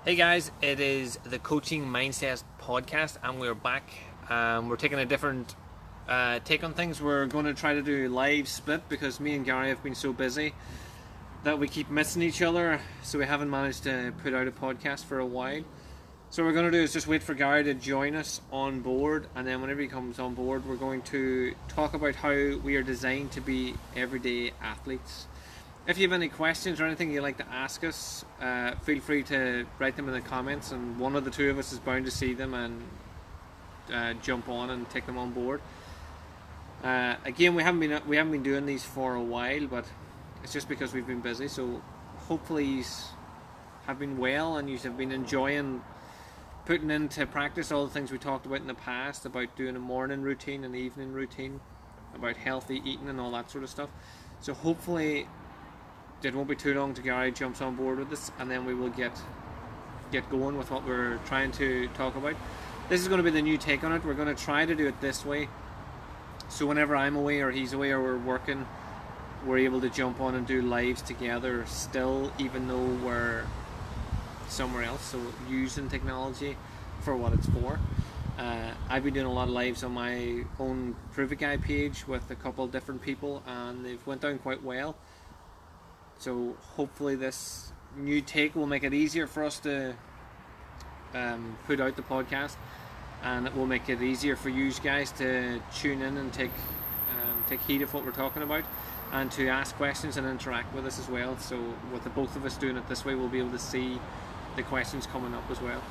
Hey guys, it is the Coaching Mindset podcast, and we're back. We're taking a different take on things. We're going to try to do live split because me and Gary have been so busy that we keep missing each other, so we haven't managed to put out a podcast for a while. So what we're going to do is just wait for Gary to join us on board, and then whenever he comes on board, we're going to talk about how we are designed to be everyday athletes. If you have any questions or anything you'd like to ask us, feel free to write them in the comments, and one of the two of us is bound to see them and jump on and take them on board. Again, we haven't been doing these for a while, but it's just because we've been busy. So hopefully you have been well and you have been enjoying putting into practice all the things we talked about in the past about doing a morning routine and evening routine, about healthy eating and all that sort of stuff. So hopefully it won't be too long till Gary jumps on board with this, and then we will get going with what we're trying to talk about. This is going to be the new take on it. We're going to try to do it this way, so whenever I'm away or he's away or we're working, we're able to jump on and do lives together still, even though we're somewhere else. So using technology for what it's for. I've been doing a lot of lives on my own Prove It Guy page with a couple of different people, and they've went down quite well. So hopefully this new take will make it easier for us to put out the podcast, and it will make it easier for you guys to tune in and take heed of what we're talking about, and to ask questions and interact with us as well. So with the both of us doing it this way, we'll be able to see the questions coming up as well.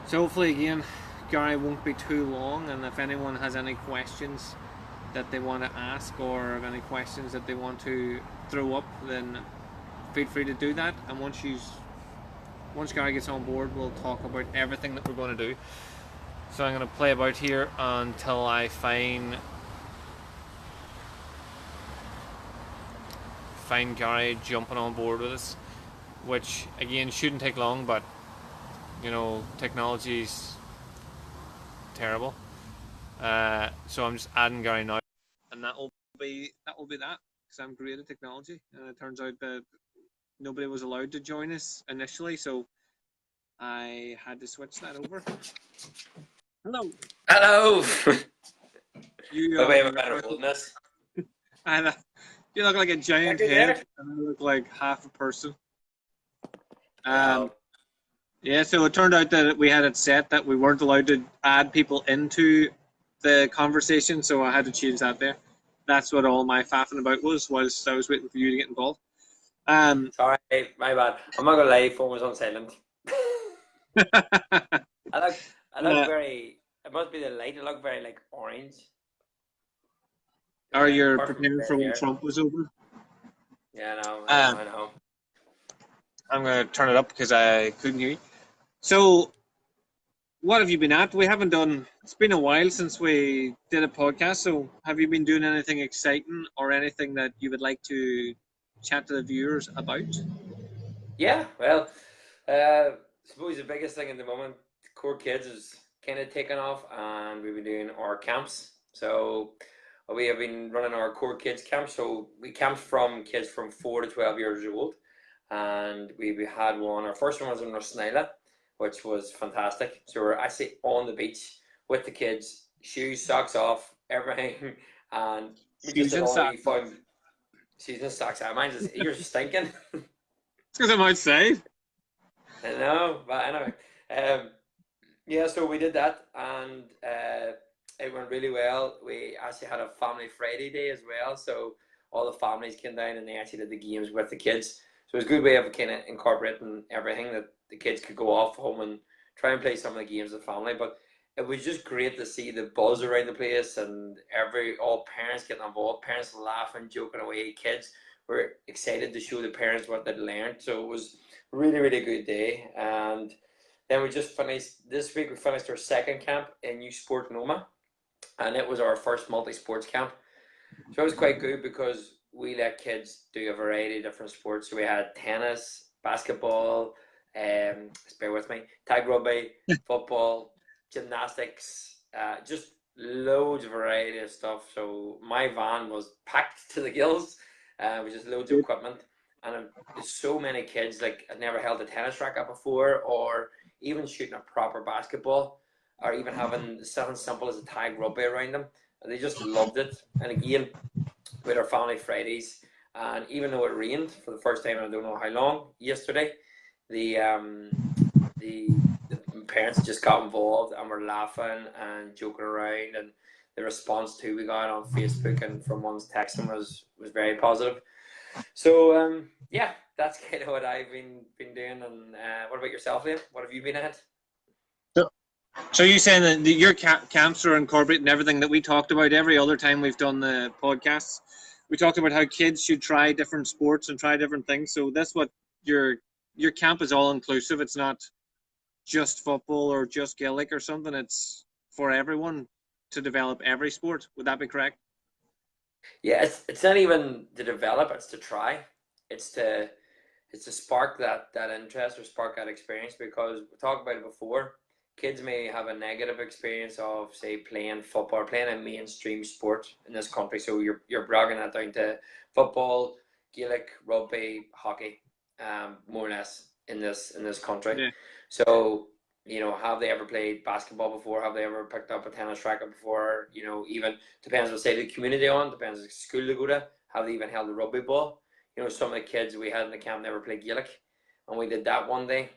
So hopefully again, Gary won't be too long, and if anyone has any questions that they want to ask or have any questions that they want to throw up, then feel free to do that. And once Gary gets on board, we'll talk about everything that we're going to do. So I'm going to play about here until I find Gary jumping on board with us, which again shouldn't take long, but you know, technology's terrible. So I'm just adding Gary now, and that will be that, because I'm great at technology, and it turns out that nobody was allowed to join us initially, so I had to switch that over. Hello. Hello. You By way of a better boldness. And you look like a giant head, and I look like half a person. Yeah, so it turned out that we had it set that we weren't allowed to add people into the conversation, so I had to change that there. That's what all my faffing about was I was waiting for you to get involved. Sorry, my bad. I'm not gonna lie, phone was on silent. I look very. It must be the light. I look very like orange. Are you preparing for when Trump was over? Yeah, I know. I'm gonna turn it up because I couldn't hear you. So, what have you been at? We haven't done. It's been a while since we did a podcast. So, have you been doing anything exciting or anything that you would like to chat to the viewers about? Yeah, well, I suppose the biggest thing at the moment, Core Kids is kind of taken off, and we've been doing our camps. So we have been running our Core Kids camp. So we camped from kids from 4 to 12 years old, and we had one. Our first one was in Rosnila, which was fantastic. So we're actually on the beach with the kids, shoes, socks off, everything, and we just had already found season socks. Mine's just you're stinking. It's because I'm outside. I know, but anyway, yeah. So we did that, and it went really well. We actually had a family Friday day as well, so all the families came down and they actually did the games with the kids. So it was a good way of kind of incorporating everything, that the kids could go off home and try and play some of the games with the family. But it was just great to see the buzz around the place, and all parents getting involved, parents laughing, joking away, kids were excited to show the parents what they'd learned. So it was a really, really good day. And then we just finished this week. We finished our second camp in New Sport Noma, and it was our first multi-sports camp. So it was quite good because we let kids do a variety of different sports. So we had tennis, basketball, bear with me, tag rugby, football, gymnastics, just loads of variety of stuff. So my van was packed to the gills, with just loads of equipment. and there's so many kids like had never held a tennis racket before, or even shooting a proper basketball, or even having something simple as a tag rugby around them. And they just loved it. And again, with our family Fridays, and even though it rained for the first time in I don't know how long yesterday, the the parents just got involved and were laughing and joking around, and the response too we got on Facebook and from one's texting was very positive. So yeah, that's kind of what I've been doing. And what about yourself, Liam? What have you been at? So, so you saying that your camps are incorporating everything that we talked about every other time we've done the podcasts? We talked about how kids should try different sports and try different things. So that's what your your camp is all inclusive. It's not just football or just Gaelic or something. It's for everyone to develop every sport. Would that be correct? Yeah, it's not even to develop; it's to try. It's to it's to spark that interest or spark that experience, because we talked about it before. Kids may have a negative experience of, say, playing football or playing a mainstream sport in this country. So you're bragging that down to football, Gaelic, rugby, hockey, more or less in this country. Yeah. So have they ever played basketball before? Have they ever picked up a tennis racket before? Even depends what side of the community they're on. Depends what school they go to. Have they even held a rugby ball? Some of the kids we had in the camp never played Gaelic, and we did that one day.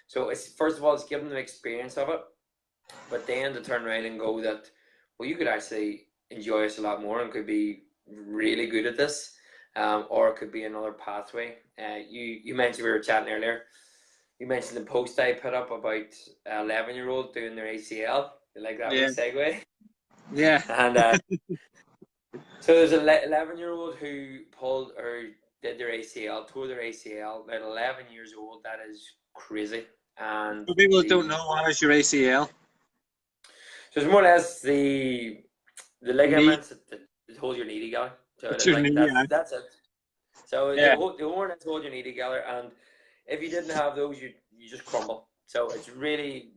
So it's, first of all, it's giving them experience of it, but then to turn around and go that, well, you could actually enjoy this a lot more and could be really good at this, or it could be another pathway. You mentioned, we were chatting earlier. You mentioned the post I put up about 11-year-old doing their ACL. You like that wee Yeah. segue? Yeah. And so there's an 11-year-old who pulled or did their ACL, tore their ACL at 11 years old. That is crazy. And For people that don't know, what is your ACL? so it's more or less the Knee. ligaments that hold your knee together. So It's your like knee. Yeah. that's it. So Yeah. the more or less hold your knee together, and if you didn't have those, you just crumble. So it's really,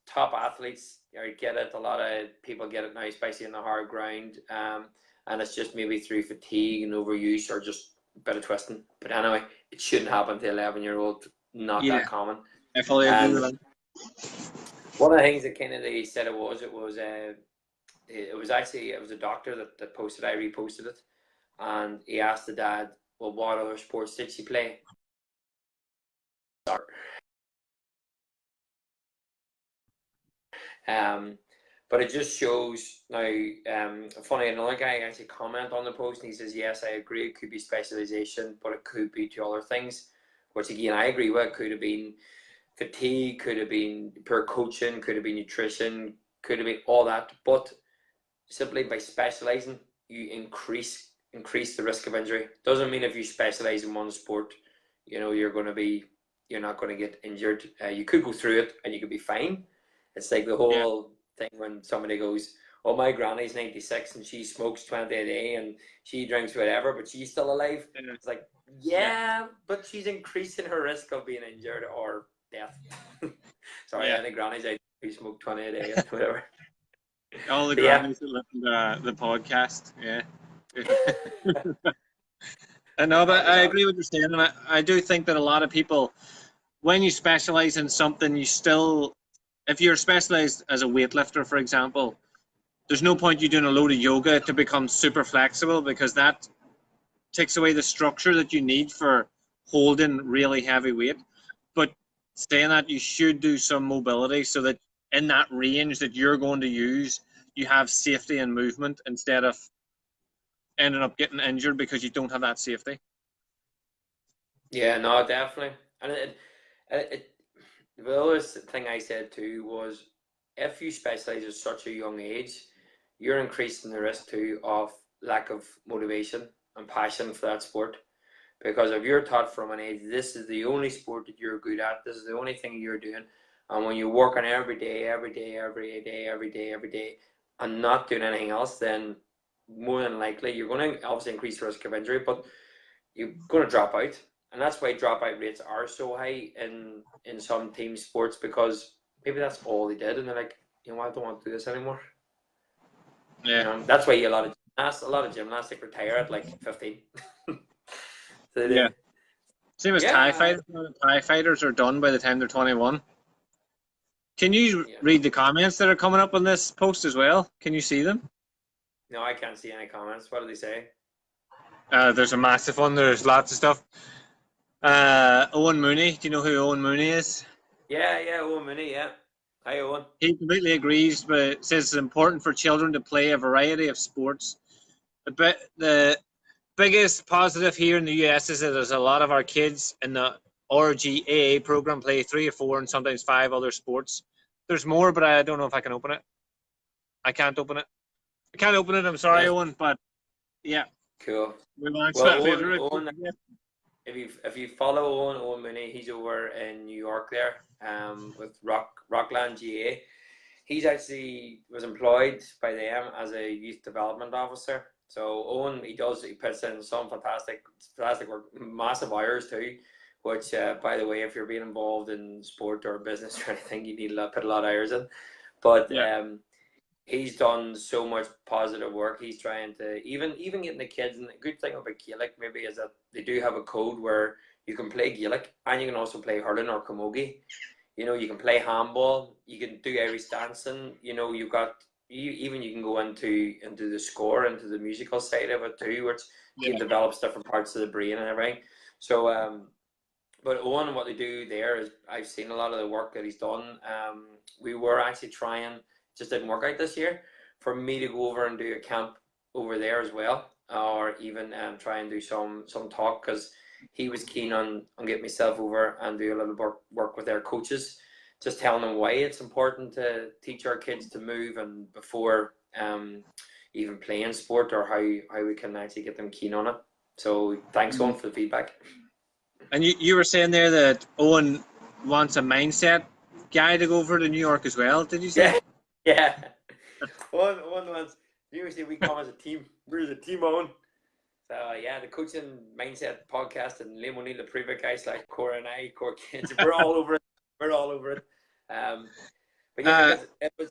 top athletes get it. A lot of people get it now, especially in the hard ground. And it's just maybe through fatigue and overuse or just a bit of twisting. But anyway, it shouldn't happen to 11-year-old. Not Yeah. that common. I fully agree with And that. one of the things that kind of they said it was actually, it was a doctor that posted. I reposted it, and he asked the dad, "Well, what other sports did she play?" Um, but it just shows now. Funny, another guy actually comment on the post, and he says, "Yes, I agree. It could be specialization, but it could be to other things." Which again, I agree with. It could have been fatigue, could have been poor coaching, could have been nutrition, could have been all that. But simply by specializing, you increase the risk of injury. Doesn't mean if you specialize in one sport, you're not going to get injured. You could go through it and you could be fine. It's like the Yeah. whole thing when somebody goes, "Oh, my granny's 96 and she smokes 20 a day and she drinks whatever, but she's still alive." Yeah. It's like, Yeah. yeah, but she's increasing her risk of being injured or death. Sorry, Yeah. any grannies out there who smoke 20 a day and whatever. All the But yeah. grannies that listen to the podcast. Yeah. I know, but Happy I dog. agree with what you're saying, and I do think that a lot of people, when you specialize in something, you still, if you're specialized as a weightlifter, for example, there's no point you doing a load of yoga to become super flexible, because that takes away the structure that you need for holding really heavy weight. But saying that, you should do some mobility so that in that range that you're going to use, you have safety and movement instead of ending up getting injured because you don't have that safety. Yeah, no, definitely. And it the other thing I said too was, if you specialize at such a young age, you're increasing the risk too of lack of motivation and passion for that sport. Because if you're taught from an age, this is the only sport that you're good at, this is the only thing you're doing, and when you work on every day, every day, every day, every day, every day, and not doing anything else, then more than likely you're going to obviously increase the risk of injury, but you're going to drop out. And that's why dropout rates are so high in some team sports, because maybe that's all they did, and they're like, I don't want to do this anymore. Yeah. That's why a lot of gymnasts retire at like 15. So they Yeah. do. Same as TIE Yeah, fighters. The TIE fighters are done by the time they're 21. Can you yeah. read the comments that are coming up on this post as well? Can you see them? No, I can't see any comments. What do they say? There's a massive one. There's lots of stuff. Owen Mooney. Do you know who Owen Mooney is? Yeah, yeah, Owen Mooney, yeah. Hi, Owen. He completely agrees, but says it's important for children to play a variety of sports. The biggest positive here in the US is that there's a lot of our kids in the RGAA program play 3 or 4 and sometimes 5 other sports. There's more, but I don't know if I can open it. I can't open it. I can't open it. I'm sorry, Yes, Owen, but yeah, cool. we want Well, to. Owen, if you follow Owen Mooney, he's over in New York there, with Rockland GA. He's actually was employed by them as a youth development officer. So Owen, he puts in some fantastic work, massive hours too. Which, by the way, if you're being involved in sport or business or anything, you need to put a lot of hours in. But Yeah, he's done so much positive work. He's trying to even getting the kids. And the good thing about Gaelic maybe is that they do have a code where you can play Gaelic and you can also play hurling or camogie. You can play handball. You can do Irish dancing. You can go into the score, into the musical side of it too, which yeah. develops different parts of the brain and everything. So but Owen, what they do there is I've seen a lot of the work that he's done. We were actually trying, just didn't work out this year, for me to go over and do a camp over there as well, or even try and do some talk because he was keen on getting myself over and do a little work with their coaches, just telling them why it's important to teach our kids to move and before even playing sport or how we can actually get them keen on it. So thanks, Owen, for the feedback. And you were saying there that Owen wants a mindset guy to go over to New York as well. Did you say? Yeah, yeah. One one's usually we come as a team. We're a team on. So yeah, the coaching mindset podcast and Liam O'Neill, the previous guy / Cora and I, Core Kids, we're all over it. We're all over it. But yeah, Uh, because it was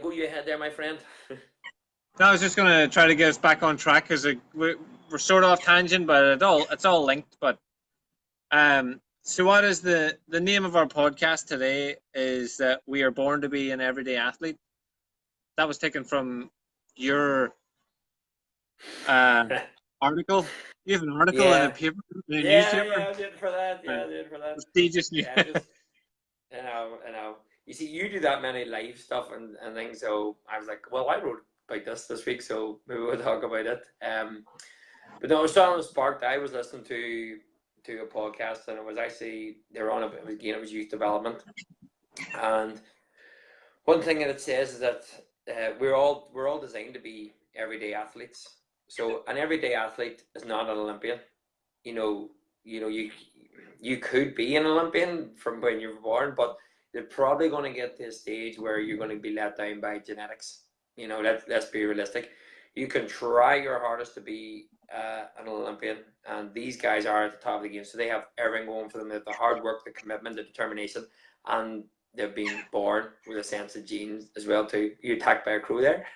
go you ahead there, my friend. I was just going to try to get us back on track because we're sort of off tangent, but it's all linked. But so what is the name of our podcast today? Is that we are born to be an everyday athlete. That was taken from your article. You have an article in a Yeah, paper, in a newspaper. yeah, I did for that. Yeah, I did for that. Prestigious news. Yeah, just I know. You see, you do that many live stuff and things, so I was like, well, I wrote about this week, so maybe we'll talk about it. But no, it was on sparked. I was listening to a podcast, and it was actually they were on it was youth development, and one thing that it says is that we're all designed to be everyday athletes. So an everyday athlete is not an Olympian. You know, you could be an Olympian from when you were born, but you're probably going to get to a stage where you're going to be let down by genetics. Let's be realistic. You can try your hardest to be an Olympian, and these guys are at the top of the game, so they have everything going for them. They have the hard work, the commitment, the determination, and they've been born with a sense of genes as well too. You attacked by a crow there,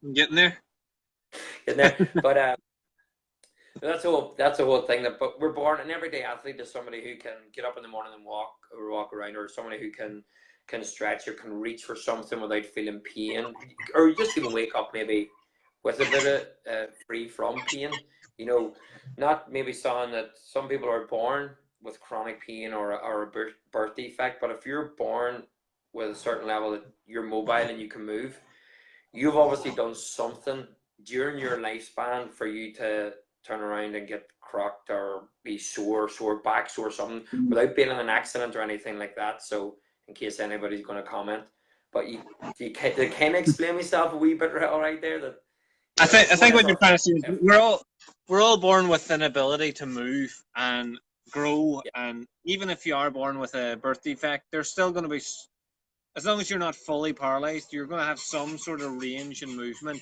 I'm getting there. isn't there? But that's the whole thing. But we're born an everyday athlete is somebody who can get up in the morning and walk around, or somebody who can stretch or can reach for something without feeling pain, or just even wake up maybe with a bit of free from pain. Not maybe saying that some people are born with chronic pain or a birth defect, but if you're born with a certain level that you're mobile and you can move, you've obviously done something during your lifespan for you to turn around and get crocked or be sore back, sore something without being in an accident or anything like that. So, in case anybody's going to comment, but you kind of explain myself a wee bit all right there. That I that's one think I what you're thought. trying to say is we're all born with an ability to move and grow, Yeah, and even if you are born with a birth defect, there's still going to be, as long as you're not fully paralyzed, you're going to have some sort of range and movement.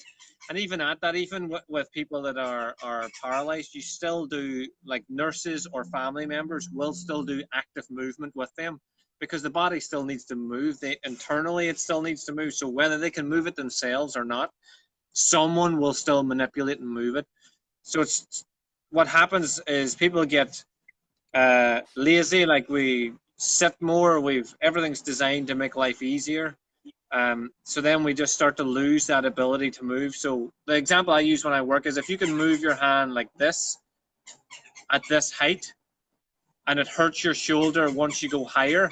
And even at that, even with people that are paralyzed, you still do, like nurses or family members will still do active movement with them because the body still needs to move. Internally, it still needs to move. So whether they can move it themselves or not, someone will still manipulate and move it. So it's what happens is people get lazy, like we sit more. Everything's designed to make life easier. So then we just start to lose that ability to move. So the example I use when I work is if you can move your hand like this at this height and it hurts your shoulder once you go higher,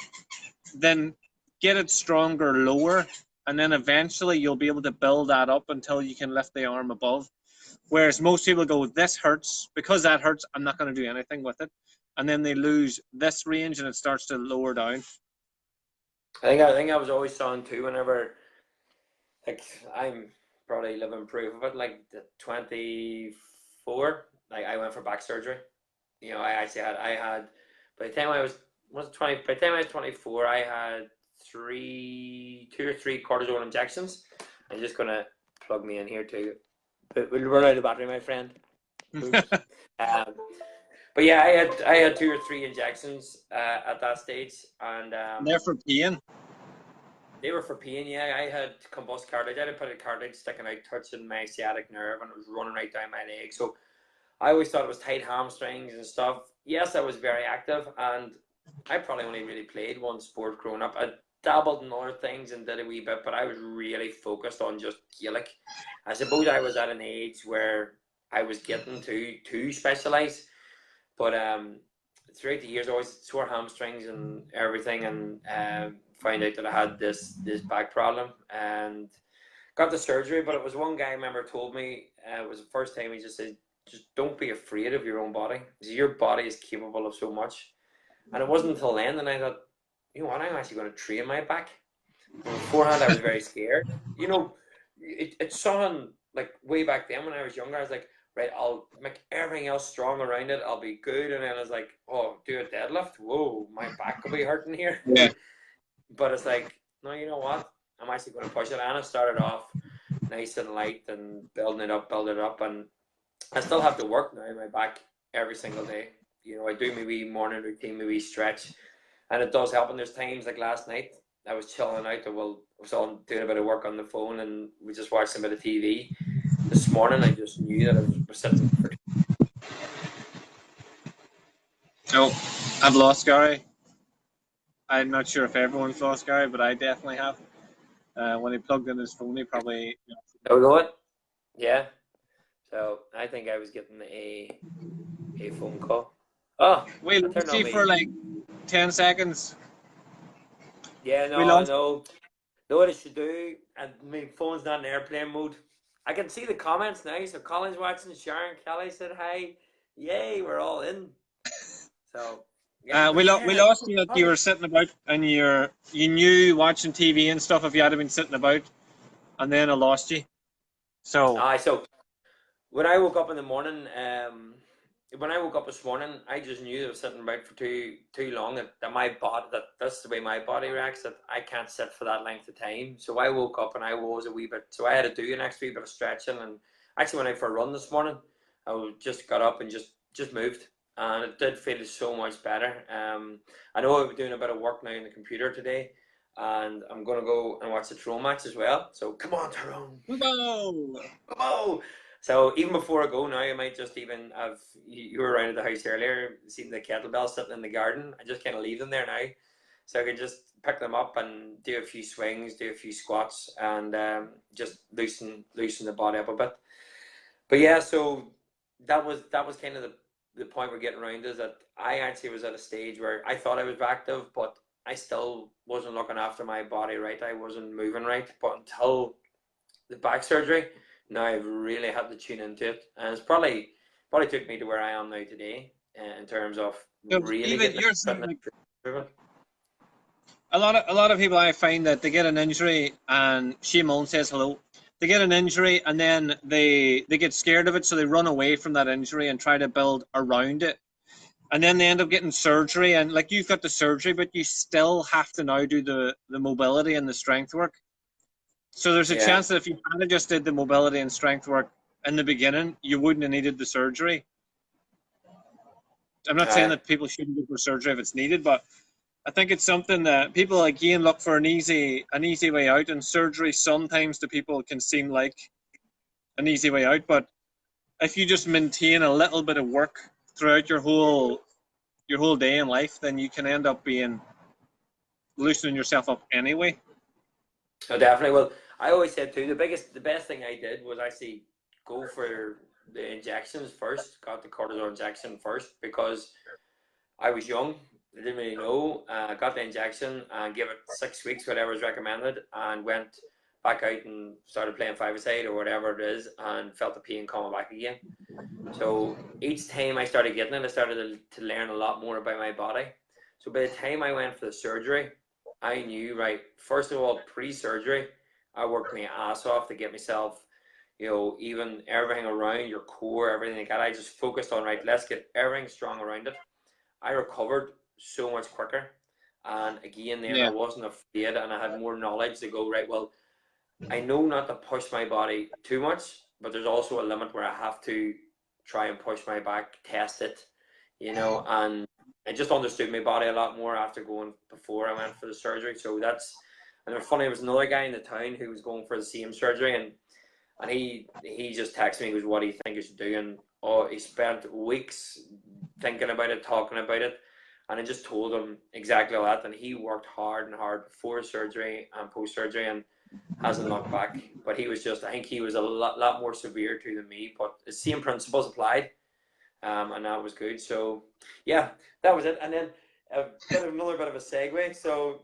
then get it stronger lower, and then eventually you'll be able to build that up until you can lift the arm above. Whereas most people go, this hurts, because that hurts, I'm not going to do anything with it. And then they lose this range and it starts to lower down. I think I was always on too whenever, like, I'm probably living proof of it. Like the 24, like I went for back surgery. I had by the time I was 20, by the time I was 24, I had two or three cortisone injections. I'm just gonna plug me in here too. We'll run out of battery, my friend. Oops. um, but yeah, I had two or three injections at that stage, and They're for pain. they were for pain. Yeah, I had combust cartilage. I had a bit of cartilage sticking out, touching my sciatic nerve, and it was running right down my leg. So I always thought it was tight hamstrings and stuff. Yes, I was very active, and I probably only really played one sport growing up. I dabbled in other things and did a wee bit, but I was really focused on just Gaelic. I suppose I was at an age where I was getting to specialise, but throughout the years, I always sore hamstrings and everything, and found out that I had this back problem and got the surgery. But it was one guy I remember told me, it was the first time he just said, just don't be afraid of your own body. Your body is capable of so much. And it wasn't until then that I thought, you know what, I'm actually going to train my back. And beforehand, I was very scared. It's something like way back then when I was younger, I was like, right, I'll make everything else strong around it. I'll be good. And then I was like, oh, do a deadlift. Whoa, my back will be hurting here. Yeah. But it's like, no, you know what? I'm actually going to push it. And I started off nice and light and building it up, and I still have to work now my back every single day. I do my wee morning routine, my wee stretch, and it does help. And there's times like last night, I was chilling out, I was on doing a bit of work on the phone, and we just watched a bit of TV. This morning, I just knew that I was sitting for. Oh, I've lost Gary. I'm not sure if everyone's lost Gary, but I definitely have. When he plugged in his phone, he probably. Oh, go it? Yeah. So I think I was getting a phone call. Oh, We I turned lost on you me. for like 10 seconds. Yeah, We no, I lost. know. Know what I should do? And my phone's not in airplane mode. I can see the comments now. So Colin's watching. Sharon Kelly said hi. Yay, we're all in. So yeah, We but yeah, lost you that you were sitting about and you knew watching TV and stuff if you had been sitting about, and then I lost you. So so when I woke up in the morning, when I woke up this morning, I just knew that I was sitting about for too long. That my body, that's the way my body reacts. That I can't sit for that length of time. So I woke up and I was a wee bit. So I had to do an extra wee bit of stretching, and actually went out for a run this morning. Just got up and just moved, and it did feel so much better. I know I've been doing a bit of work now in the computer today, and I'm gonna go and watch the Tyrone match as well. So come on, Tyrone. whoa. Oh, so even before I go now, I might just even have you were around at the house earlier, seen the kettlebells sitting in the garden. I just kind of leave them there now, so I can just pick them up and do a few swings, do a few squats, and just loosen the body up a bit. But yeah, so that was kind of the point we're getting around is that I actually was at a stage where I thought I was active, but I still wasn't looking after my body right. I wasn't moving right, but until the back surgery, now I've really had to tune into it, and it's probably took me to where I am now today, in terms of really Even getting you're saying fitness like moving. a lot of people I find that they get an injury and Shimon says hello. They get an injury and then they get scared of it, so they run away from that injury and try to build around it. And then they end up getting surgery, and like you've got the surgery, but you still have to now do the mobility and the strength work. So there's a Yeah, chance that if you had just did the mobility and strength work in the beginning, you wouldn't have needed the surgery. I'm not saying aye, that people shouldn't go for surgery if it's needed, but I think it's something that people again look for an easy way out, and surgery sometimes to people can seem like an easy way out. But if you just maintain a little bit of work throughout your whole your whole day in life, then you can end up being loosening yourself up anyway. Oh, definitely. Well, I always said too, the best thing I did was actually go for the injections first. Got the cortisone injection first because I was young. I didn't really know. Got the injection and gave it 6 weeks, whatever was recommended, and went back out and started playing five-a-side or whatever it is, and felt the pain coming back again. So each time I started getting it, I started to learn a lot more about my body. So by the time I went for the surgery, I knew, right, first of all, pre-surgery, I worked my ass off to get myself, even everything around your core, everything like that. I just focused on, right, let's get everything strong around it. I recovered so much quicker. And again, then I Yeah. wasn't afraid and I had more knowledge to go, right, well, I know not to push my body too much, but there's also a limit where I have to try and push my back, test it, and I just understood my body a lot more after going before I went for the surgery. So and it's funny, there was another guy in the town who was going for the same surgery, and he just texted me, he goes, what do you think you should do? And he spent weeks thinking about it, talking about it, and I just told him exactly that. And he worked hard and hard before surgery and post surgery, and hasn't looked back. But he was just, I think he was a lot more severe to than me, but the same principles applied, and that was good. So yeah, that was it. And then another bit of a segue. So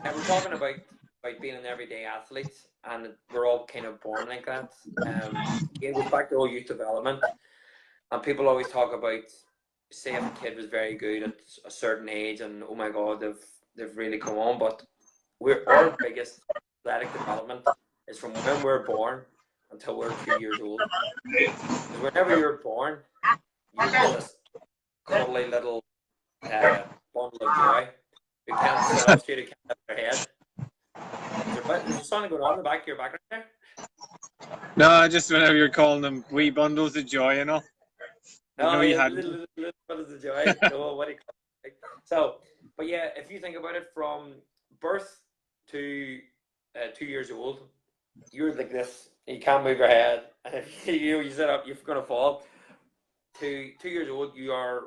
we're talking about being an everyday athlete, and we're all kind of born like that. It goes back to all youth development, and people always talk about, say, if a kid was very good at a certain age, and oh my god, they've really come on. But our biggest athletic development is from when we're born until we're 2 years old. Because whenever you're born, you're just this cuddly little bundle of joy who can't sit up straight, who can't lift their head. Is there something going on in the back of your background there? No, just whenever you're calling them wee bundles of joy, No, you yeah, hadn't. little bundles of joy. No, what do you call it? So, but yeah, if you think about it, from birth to 2 years old, you're like this. You can't move your head, and if you sit up, you're gonna fall. To 2 years old, you are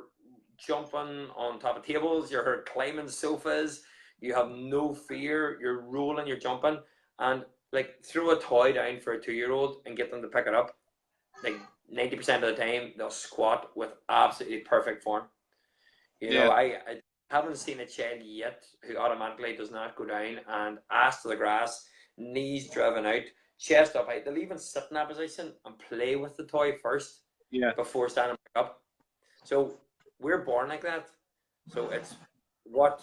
jumping on top of tables. You're climbing sofas. You have no fear. You're rolling. You're jumping, and like throw a toy down for a 2-year-old and get them to pick it up. Like 90% of the time, they'll squat with absolutely perfect form. Yeah. I haven't seen a child yet who automatically does not go down and ass to the grass, knees driven out, chest up high. They'll even sit in that position and play with the toy first Yeah. before standing back up. So we're born like that. So it's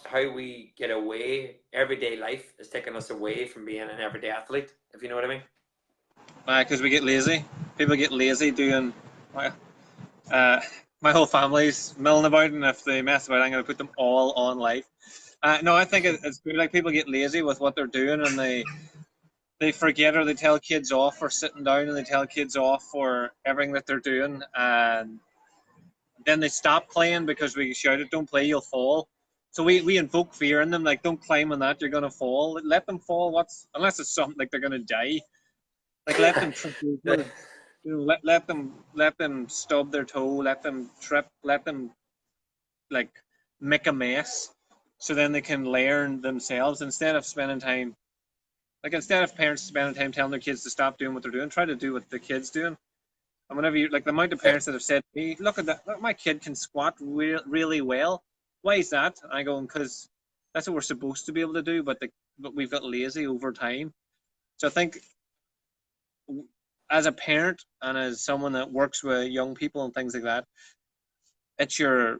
how we get away. Everyday life is taking us away from being an everyday athlete, if you know what I mean. Because we get lazy. People get lazy doing. Uh, my whole family's milling about, and if they mess about, I'm going to put them all on life. No, I think it's good. Like, people get lazy with what they're doing, and they forget, or they tell kids off for sitting down, and they tell kids off for everything that they're doing, and then they stop playing because we shouted, "Don't play, you'll fall." So we invoke fear in them, like, don't climb on that, you're gonna fall. Let them fall. Unless it's something like they're gonna die. Like, let them trip over. Let them stub their toe. Let them trip. Let them, like, make a mess, so then they can learn themselves, instead of parents spending time telling their kids to stop doing what they're doing. Try to do what the kid's doing. And whenever you, like, the amount of parents that have said to me, look at that, look, my kid can squat really well. Why is that? And I go, because that's what we're supposed to be able to do, but we've got lazy over time. So I think, as a parent and as someone that works with young people and things like that, it's your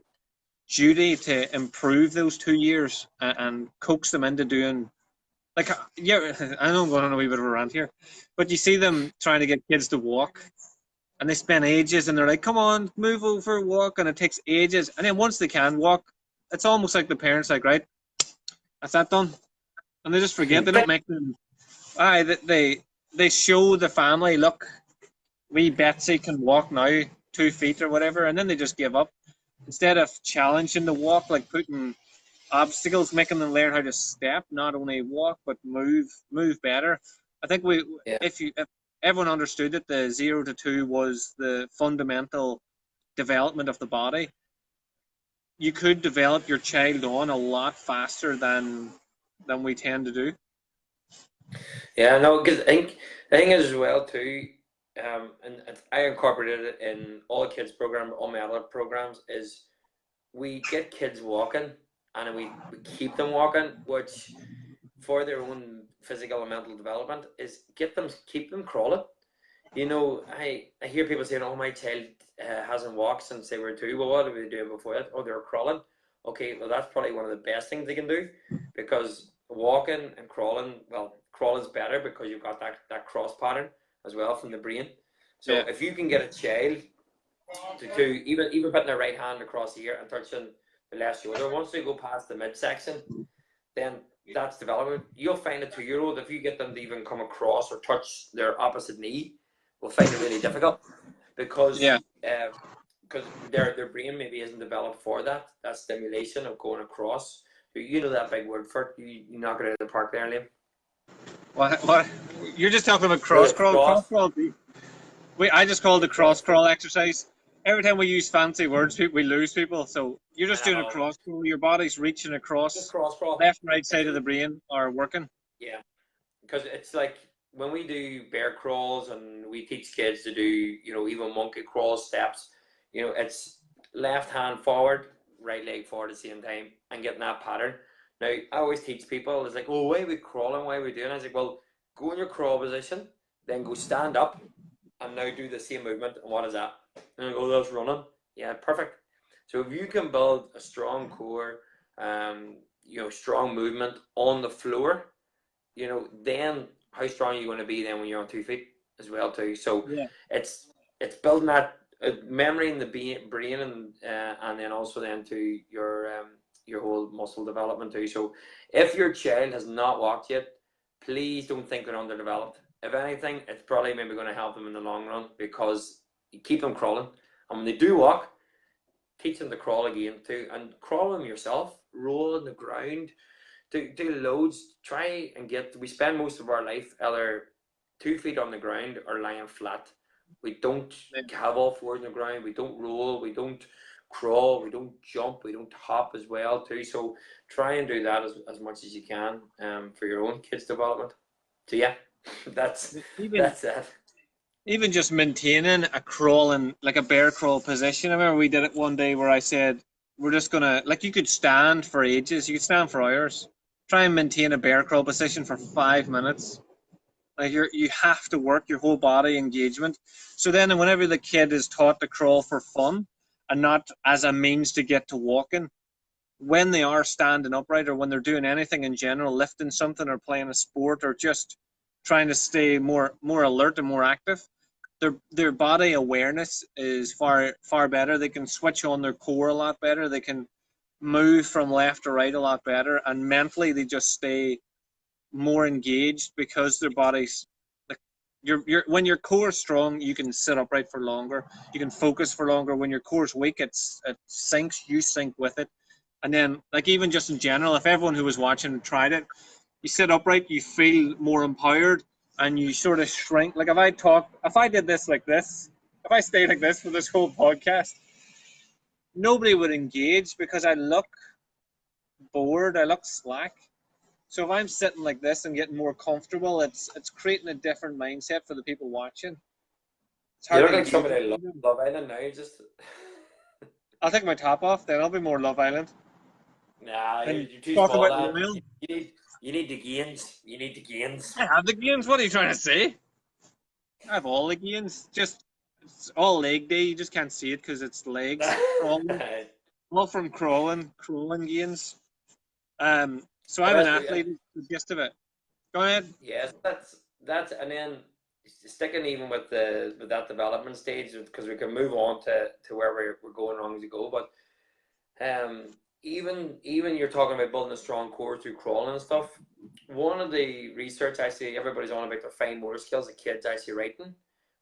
duty to improve those 2 years and coax them into doing, like, yeah. I know I'm going on a wee bit of a rant here, but you see them trying to get kids to walk, and they spend ages, and they're like, come on, move over, walk, and it takes ages, and then once they can walk, it's almost like the parents, like, right, that's that done, and they just forget. They don't make them. They show the family, look, wee Betsy can walk now, 2 feet or whatever, and then they just give up instead of challenging the walk, like putting obstacles, making them learn how to step, not only walk but move better. I think Yeah. if everyone understood that the 0 to 2 was the fundamental development of the body, you could develop your child on a lot faster than we tend to do. Yeah, no, because the thing is as well too, and I incorporated it in all the kids program, all my adult programs, is we get kids walking and we keep them walking, which for their own physical and mental development is keep them crawling. You know, I hear people saying, "Oh, my child hasn't walked since they were 2." Well, what were they doing before that? Oh, they were crawling. Okay, well, that's probably one of the best things they can do, because walking and crawling, well, crawling's better because you've got that cross pattern as well from the brain. Yeah. So if you can get a child to even putting their right hand across the ear and touching the left shoulder, once they go past the midsection, then that's development. You'll find a 2-year-old, if you get them to even come across or touch their opposite knee, will find it really difficult, because Yeah. their brain maybe isn't developed for that stimulation of going across. So you know that big word for it. You knock it out of the park there, Liam. What? You're just talking about No, cross the crawl. Cross cross, crawl. I just call it the the cross cross. crawl exercise. Every time we use fancy words, we lose people. So you're just I doing a know. cross crawl. Your body's reaching Just across. cross crawl. Left and right If side of the you, brain are working. yeah, because it's like when we do bear crawls and we teach kids to do, even monkey crawl steps, it's left hand forward, right leg forward at the same time, and getting that pattern. Now, I always teach people, it's like, oh, why are we crawling? Why are we doing? I was like, well, go in your crawl position, then go stand up, and now do the same movement. And what is that? And I go, that's running. Yeah, perfect. So if you can build a strong core, strong movement on the floor, then how strong are you going to be then when you're on 2 feet as well too? So Yeah. it's building that memory in the brain, and then also then to your whole muscle development too. So if your child has not walked yet, please don't think they're underdeveloped. If anything, it's probably maybe going to help them in the long run, because you keep them crawling, and when they do walk, teach them to crawl again too, and crawl them yourself, roll on the ground, do loads. Try and we spend most of our life either 2 feet on the ground or lying flat. We don't have all fours on the ground. We don't roll. We don't crawl. We don't jump. We don't hop as well too. So try and do that as much as you can, for your own kids' development. So yeah, that's Even that's it. even just maintaining a crawling, like a bear crawl position. I remember we did it one day where I said we're just gonna, like, you could stand for ages, you could stand for hours. Try and maintain a bear crawl position for 5 minutes. Like, you have to work your whole body engagement. So then whenever the kid is taught to crawl for fun and not as a means to get to walking, when they are standing upright or when they're doing anything in general, lifting something or playing a sport or just trying to stay more alert and more active, their body awareness is far better. They can switch on their core a lot better. They can move from left to right a lot better, and mentally they just stay more engaged because their bodies, like, when your core is strong, you can sit upright for longer, you can focus for longer. When your core is weak, it sinks, you sink with it. And then, like, even just in general, if everyone who was watching tried it, you sit upright, you feel more empowered, and you sort of shrink. Like, if I did this like this, if I stayed like this for this whole podcast, nobody would engage because I look bored, I look slack. So if I'm sitting like this and getting more comfortable, it's creating a different mindset for the people watching. It's You hard look to like engage somebody with I love, them. Love Island now. Just I'll take my top off, then I'll be more Love Island nah, you're, and you're too talk small, about lad. Royal. You need the gains. You need the gains. I have the gains. What are you trying to say? I have all the gains. Just it's all leg day. You just can't see it because it's legs crawling. All from crawling gains. So I'm Well, an that's good. athlete. The gist of it. Go ahead. Yes, that's and then sticking even with that development stage, because we can move on to where we're going wrong as we go. But even you're talking about building a strong core through crawling and stuff. One of the research, actually, everybody's on about their fine motor skills, the kids actually writing,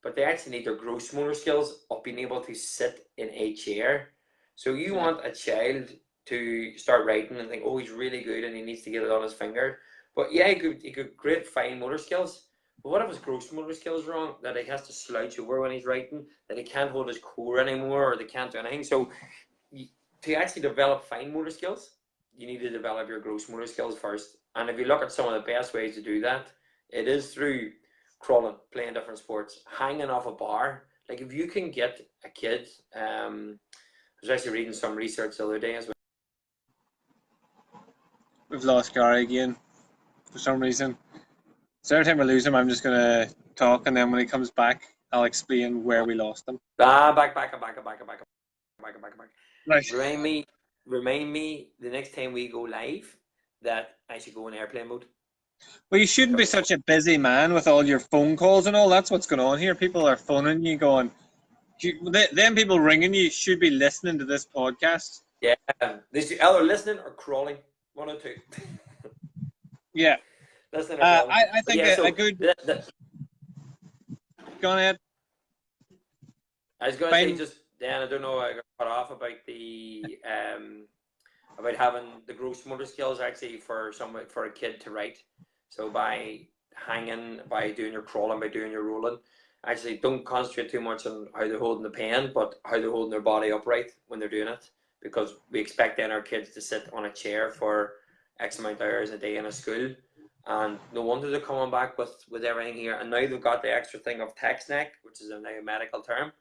but they actually need their gross motor skills of being able to sit in a chair. So you Yeah. want a child to start writing and think, oh, he's really good and he needs to get it on his finger. But yeah, he could great fine motor skills. But what if his gross motor skills wrong? That he has to slouch over when he's writing, that he can't hold his core anymore, or they can't do anything. So to actually develop fine motor skills, you need to develop your gross motor skills first. And if you look at some of the best ways to do that, it is through crawling, playing different sports, hanging off a bar. Like if you can get a kid, I was actually reading some research the other day as well. We've lost Gary again for some reason. So every time we lose him, I'm just going to talk, and then when he comes back, I'll explain where we lost him. Back. Right. Remind me the next time we go live that I should go in airplane mode. Well, you shouldn't be such a busy man with all your phone calls and all. That's what's going on here. People are phoning you going, them people ringing you should be listening to this podcast. Yeah, they should either listening or crawling. One or two. Yeah. Listening or crawling. I think a good... Go on ahead. I was going to say just, Dan, I don't know, I got cut off about the about having the gross motor skills actually for a kid to write. So by hanging, by doing your crawling, by doing your rolling, actually don't concentrate too much on how they're holding the pen, but how they're holding their body upright when they're doing it. Because we expect then our kids to sit on a chair for X amount of hours a day in a school. And no wonder they're coming back with everything here. And now they've got the extra thing of text neck, which is now a medical term.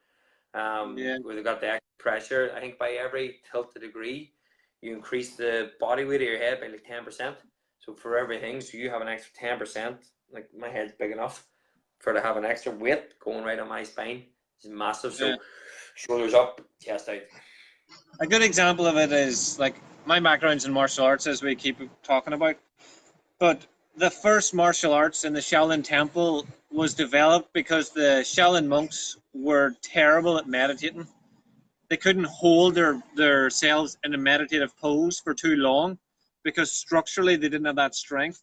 Where they've got the extra pressure. I think by every tilted degree, you increase the body weight of your head by like 10%. So for everything, so you have an extra 10%. Like my head's big enough for to have an extra weight going right on my spine. It's massive. So shoulders up, chest out. A good example of it is like my background's in martial arts, as we keep talking about. But the first martial arts in the Shaolin Temple was developed because the Shaolin monks were terrible at meditating. They couldn't hold their selves in a meditative pose for too long because structurally they didn't have that strength.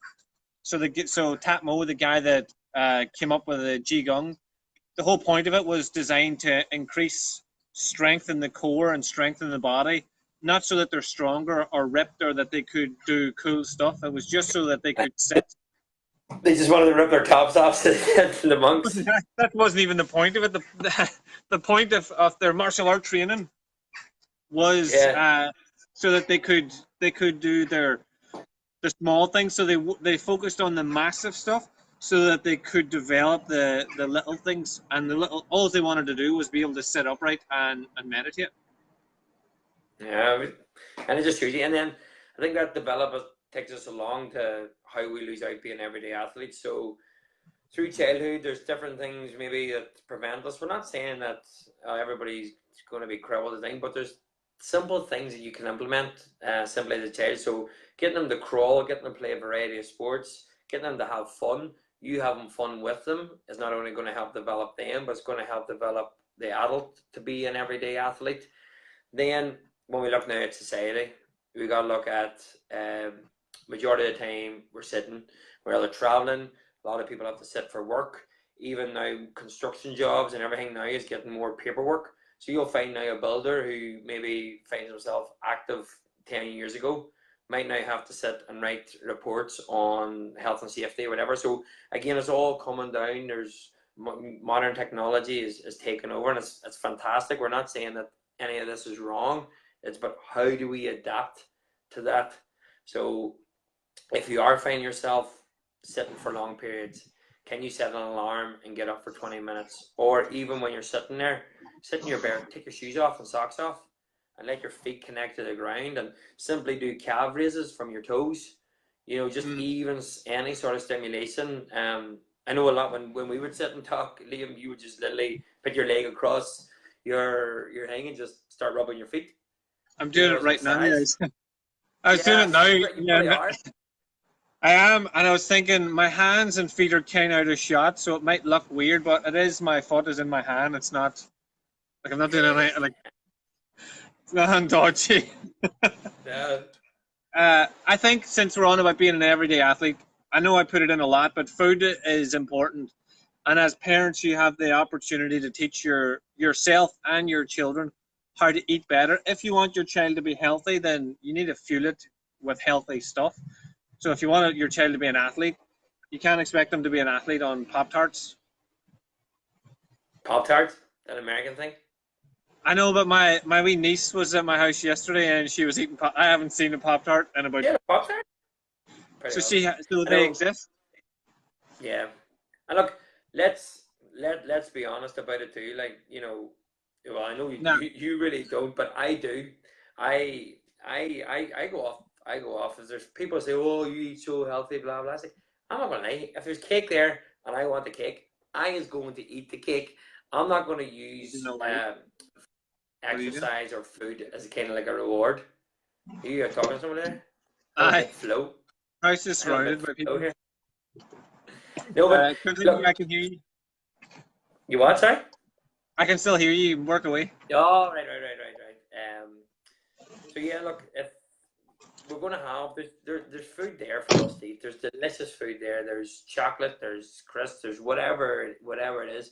So Tat Mo, the guy that came up with the Qigong, the whole point of it was designed to increase strength in the core and strengthen the body, not so that they're stronger or ripped or that they could do cool stuff. It was just so that they could sit. They just wanted to rip their tops off to the monks. That wasn't even the point of it. The point of their martial art training was so that they could do the small things. So they focused on the massive stuff so that they could develop the little things. And all they wanted to do was be able to sit upright and meditate. Yeah, and it just shows you. And then I think that takes us along to how we lose out being everyday athletes. So through childhood, there's different things maybe that prevent us. We're not saying that everybody's going to be crippled thing, but there's simple things that you can implement simply as a child. So getting them to crawl, getting them to play a variety of sports, getting them to have fun. You having fun with them is not only going to help develop them, but it's going to help develop the adult to be an everyday athlete. Then when we look now at society, we got to look at majority of the time we're sitting, we're either traveling. A lot of people have to sit for work. Even now, construction jobs and everything now is getting more paperwork. So you'll find now a builder who maybe finds himself active 10 years ago might now have to sit and write reports on health and safety or whatever. So again, it's all coming down. There's modern technology is taking over, and it's fantastic. We're not saying that any of this is wrong. It's but how do we adapt to that? So if you are finding yourself sitting for long periods, can you set an alarm and get up for 20 minutes? Or even when you're sitting there, sit in your bed, take your shoes off and socks off and let your feet connect to the ground and simply do calf raises from your toes. You know, just even any sort of stimulation. I know a lot when we would sit and talk, Liam, you would just literally put your leg across your hang and just start rubbing your feet. I'm doing it right now. I was doing it now. Yeah, I am, and I was thinking my hands and feet are kind of out of shot, so it might look weird, but it is. My foot is in my hand. It's not like I'm not doing anything like it's not dodgy. Yeah. I think since we're on about being an everyday athlete, I know I put it in a lot, but food is important. And as parents, you have the opportunity to teach yourself and your children how to eat better. If you want your child to be healthy, then you need to fuel it with healthy stuff. So if you want your child to be an athlete, you can't expect them to be an athlete on Pop-Tarts. Pop-Tarts? That American thing? I know, but my wee niece was at my house yesterday, and she was eating. I haven't seen a Pop Tart in about. Yeah, Pop Tart. Pretty So awesome. so I they know. exist. Yeah. And look, let's be honest about it too. Like, well, I know No, you really don't, but I do. I go off. I go off. As there's people say, "Oh, you eat so healthy," blah blah. I say, I'm not gonna lie. If there's cake there and I want the cake, I is going to eat the cake. I'm not going to you use know why? What are you doing? exercise or food as a kind of like a reward. Are you talking to someone there? I'm a I bit flow. house is I'm a bit surrounded by flow people. here. No, but Continue. I look, can hear you. you what, sorry? I can still hear you. Work away. Oh, right. So yeah, look, if we're gonna have there's food there for us to eat. There's delicious food there. There's chocolate. There's crisps. There's whatever it is.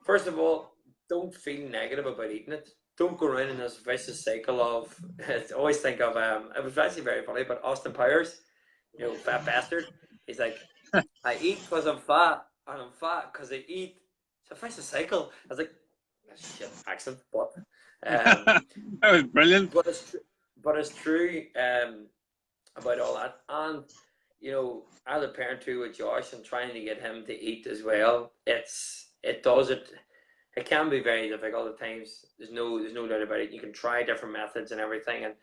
First of all, don't feel negative about eating it. Don't go around in this vicious cycle of. I always think of it was actually very funny, but Austin Powers, fat bastard. He's like, I eat because I'm fat, and I'm fat because I eat. It's a vicious cycle. I was like, shit accent, but um, That was brilliant. but it's true about all that. And as a parent too with Josh and trying to get him to eat as well, it can be very difficult at times. There's no doubt about it. You can try different methods and everything. And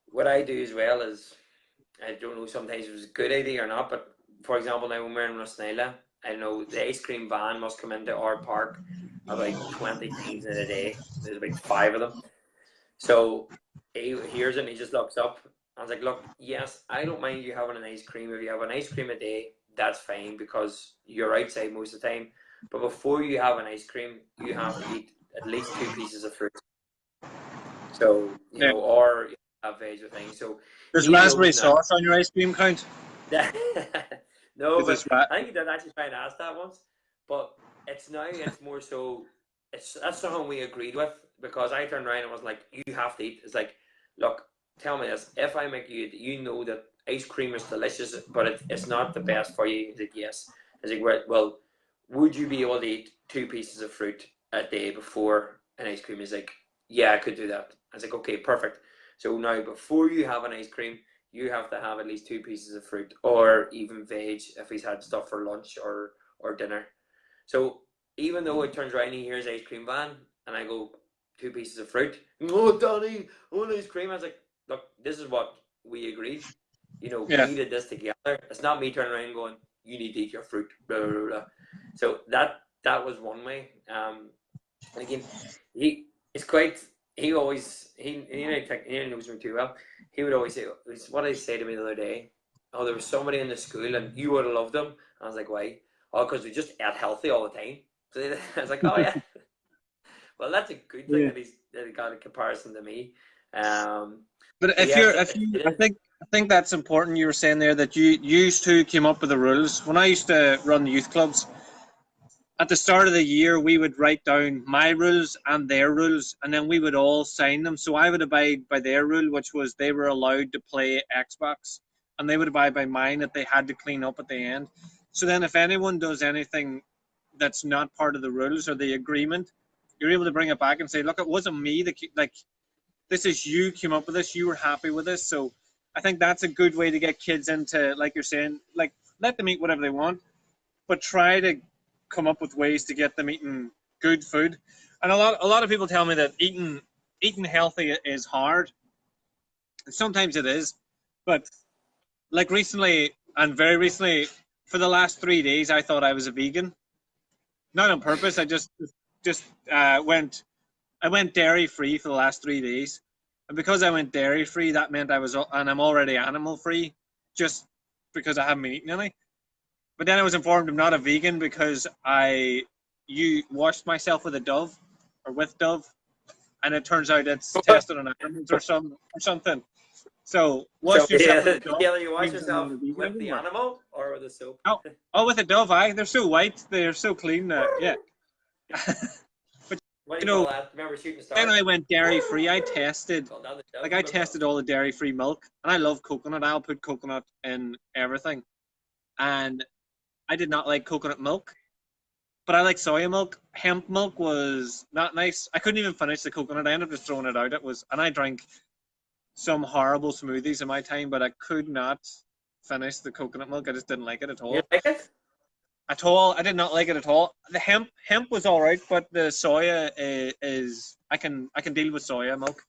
what I do as well is, I don't know sometimes if it was a good idea or not, but for example, now when we're in Rosnella, I know the ice cream van must come into our park about 20 times in a day. There's about five of them. So he hears it and he just looks up. I was like, look, yes, I don't mind you having an ice cream. If you have an ice cream a day, that's fine because you're outside most of the time. But before you have an ice cream, you have to eat at least two pieces of fruit. So, Yeah. or have veg or things. So There's he raspberry knows now. sauce on your ice cream count. No, Because but I think he did actually try and ask that once. But it's more so that's something we agreed with because I turned around and was like, you have to eat. It's like, look, tell me this. If I make you eat, you know that ice cream is delicious, but it's not the best for you. He's like, yes. He's like, well, would you be able to eat two pieces of fruit a day before an ice cream? He's like, yeah, I could do that. I was like, okay, perfect. So now before you have an ice cream, you have to have at least two pieces of fruit or even veg if he's had stuff for lunch or dinner. So even though it turns around and he hears ice cream van and I go two pieces of fruit, oh Danny, I want ice cream. I was like, look, this is what we agreed. yeah. We did this together. It's not me turning around and going, you need to eat your fruit, blah blah blah. So that was one way. And again, he it's quite. He always he knows me too well. He would always say, "What did he say to me the other day? Oh, there was somebody in the school, and you would have loved them." I was like, "Why?" Oh, because we just ate healthy all the time. So I was like, "Oh yeah." Well, that's a good thing Yeah. that he got a comparison to me. Um, But but yes, if you, it is. I think that's important. You were saying there that you used to came up with the rules. When I used to run the youth clubs, at the start of the year, we would write down my rules and their rules, and then we would all sign them. So I would abide by their rule, which was they were allowed to play Xbox, and they would abide by mine that they had to clean up at the end. So then, if anyone does anything that's not part of the rules or the agreement, you're able to bring it back and say, "Look, it wasn't me that like this is you came up with this. You were happy with this." So I think that's a good way to get kids into, like you're saying, like let them eat whatever they want, but try to come up with ways to get them eating good food. And a lot of people tell me that eating healthy is hard. Sometimes it is, but like recently and very recently, for the last 3 days, I thought I was a vegan. Not on purpose. I just went I went dairy free for the last 3 days, and because I went dairy free, that meant and I'm already animal free, just because I haven't been eating any. But then I was informed I'm not a vegan because you washed myself with a Dove or with Dove, and it turns out it's tested on animals or something. So So wash yourself with a Dove either you wash means I'm not yourself a vegan with the anymore. animal or with the soap. Oh, oh, with a Dove, they're so white, they're so clean. Yeah, but What do you you call know, that? Remember shooting when stars? I went dairy free, I tested Called that the like Dove I because tested all the dairy free milk, and I love coconut. I'll put coconut in everything, and I did not like coconut milk. but I like soya milk. Hemp milk was not nice. I couldn't even finish the coconut. I ended up just throwing it out. It was, and I drank some horrible smoothies in my time, but I could not finish the coconut milk. I just didn't like it at You all. like it? At all, I did not like it at all. The hemp was all right, but the soya is I can deal with soya milk.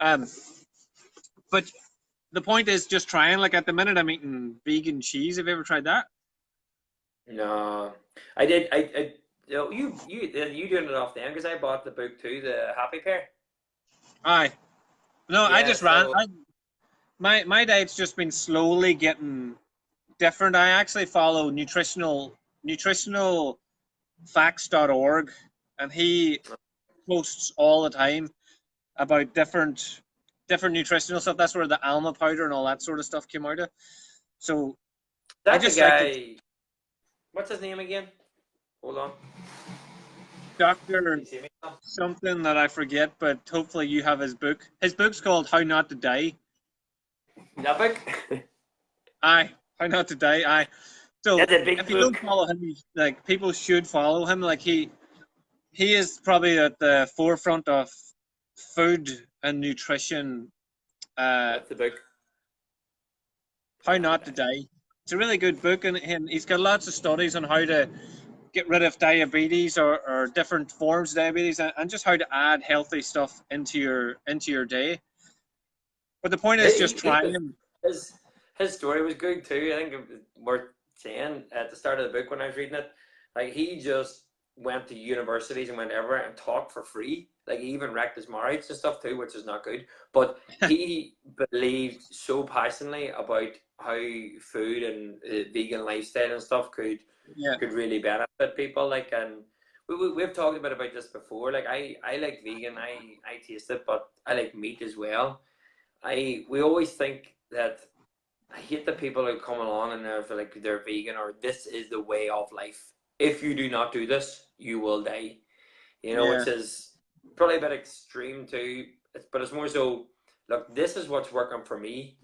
Um, but the point is just trying. Like at the minute, I'm eating vegan cheese. Have you ever tried that? No, I did. You know, you doing it off then because I bought the book too, the Happy Pair. Aye. No, I Yeah, just ran. so My diet's just been slowly getting different. I actually follow nutritionalfacts.org, and he posts all the time about different nutritional stuff. That's where the alma powder and all that sort of stuff came out of. So I that's a just like to guy. What's his name again? Hold on. doctor You see me now? something that I forget, but hopefully you have his book. His book's called How Not to Die. That book? Aye, How Not to Die. Aye. So That's a big if you don't book. follow him, like people should follow him. Like he is probably at the forefront of food and nutrition. That's the book. How How not to Not to die. Die. It's a really good book, and he's got lots of studies on how to get rid of diabetes or different forms of diabetes, and just how to add healthy stuff into your day. But the point is just He was trying. his his story was good too. I think it was worth saying at the start of the book when I was reading it. Like he just went to universities and went everywhere and taught for free. Like he even wrecked his marriage and stuff too, which is not good. But he believed so passionately about how food and vegan lifestyle and stuff Yeah, could really benefit people. Like and we've talked a bit about this before. Like I like vegan. I taste it, but I like meat as well. We always think that I hate the people who come along and they're like they're vegan or this is the way of life. If you do not do this, you will die. You know, yeah, which is probably a bit extreme too. But it's more so, look, this is what's working for me.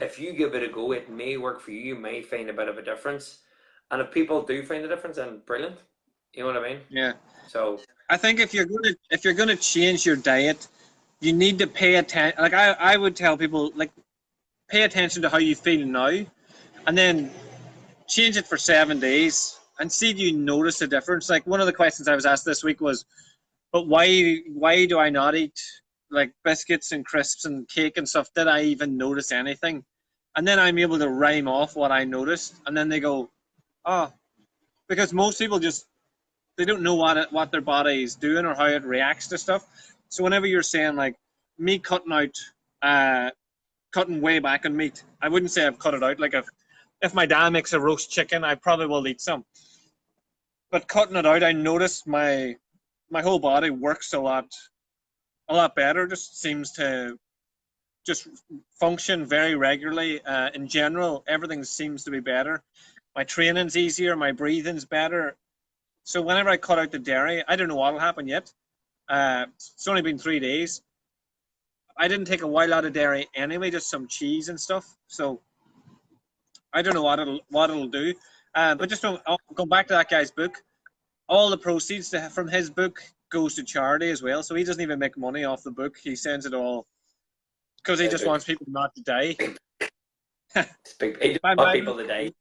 If you give it a go, it may work for you. You may find a bit of a difference. And if people do find a difference, then brilliant. You know what I mean? yeah. So I think if you're gonna change your diet, you need to pay attention. Like I would tell people, like pay attention to how you feel now, and then change it for 7 days and see do you notice a difference. Like one of the questions I was asked this week was, but why do I not eat like biscuits and crisps and cake and stuff? Did I even notice anything? And then I'm able to rhyme off what I noticed, and then they go, oh, because most people just they don't know what their body is doing or how it reacts to stuff. So whenever you're saying like me uh, cutting way back on meat, I wouldn't say I've cut it out. Like if my dad makes a roast chicken, I probably will eat some. But cutting it out, I noticed my whole body works a lot better. Just seems to just function very regularly. In general, everything seems to be better. My training's easier. My breathing's better. So whenever I cut out the dairy, I don't know what'll happen yet. It's only been 3 days. I didn't take a while out of dairy anyway, just some cheese and stuff. So I don't know what it'll do. But just go back to that guy's book. All the proceeds from his book goes to charity as well. So he doesn't even make money off the book. He sends it all because he just wants people not to die. speak. I just buy want my people book, to die.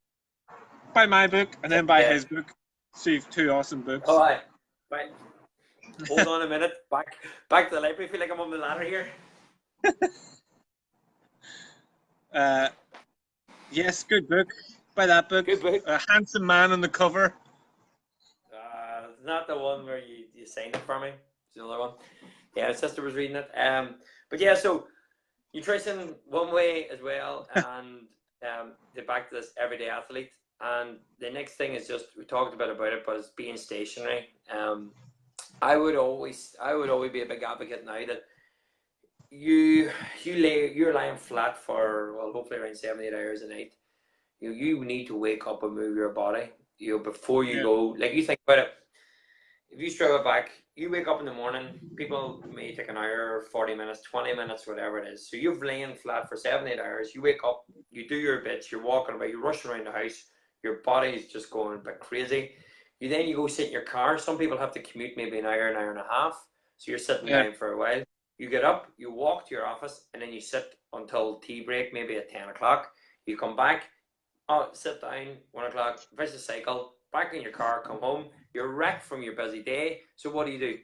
buy my book, and then buy Yeah. his book. So you've two awesome All books. right. Right. Hold on a minute. Back to the library. I feel like I'm on the ladder here. Uh, yes, good book. Buy that book. Good book. A handsome man on the cover. It's not the one where you signed it for me. It's the other one. Yeah, my sister was reading it. But yeah, so nutrition one way as well, and get back to this everyday athlete. And the next thing is just we talked about it, but it's being stationary. I would always be a big advocate now that you're lying flat for well hopefully around 7 8 hours a night. You need to wake up and move your body. Before you Yeah, go, like you think about it. If you struggle back, you wake up in the morning. People may take an hour, 40 minutes, 20 minutes, whatever it is. So you've lain flat for 7 8 hours. You wake up, you do your bits. You're walking about, you're rushing around the house. Your body's just going a bit crazy. You go sit in your car. Some people have to commute maybe an hour and a half. So you're sitting Yeah. down for a while. You get up, you walk to your office, and then you sit until tea break, maybe at 10 o'clock. You come back, sit down, 1 o'clock, vicious cycle, back in your car, come home. You're wrecked from your busy day. So what do?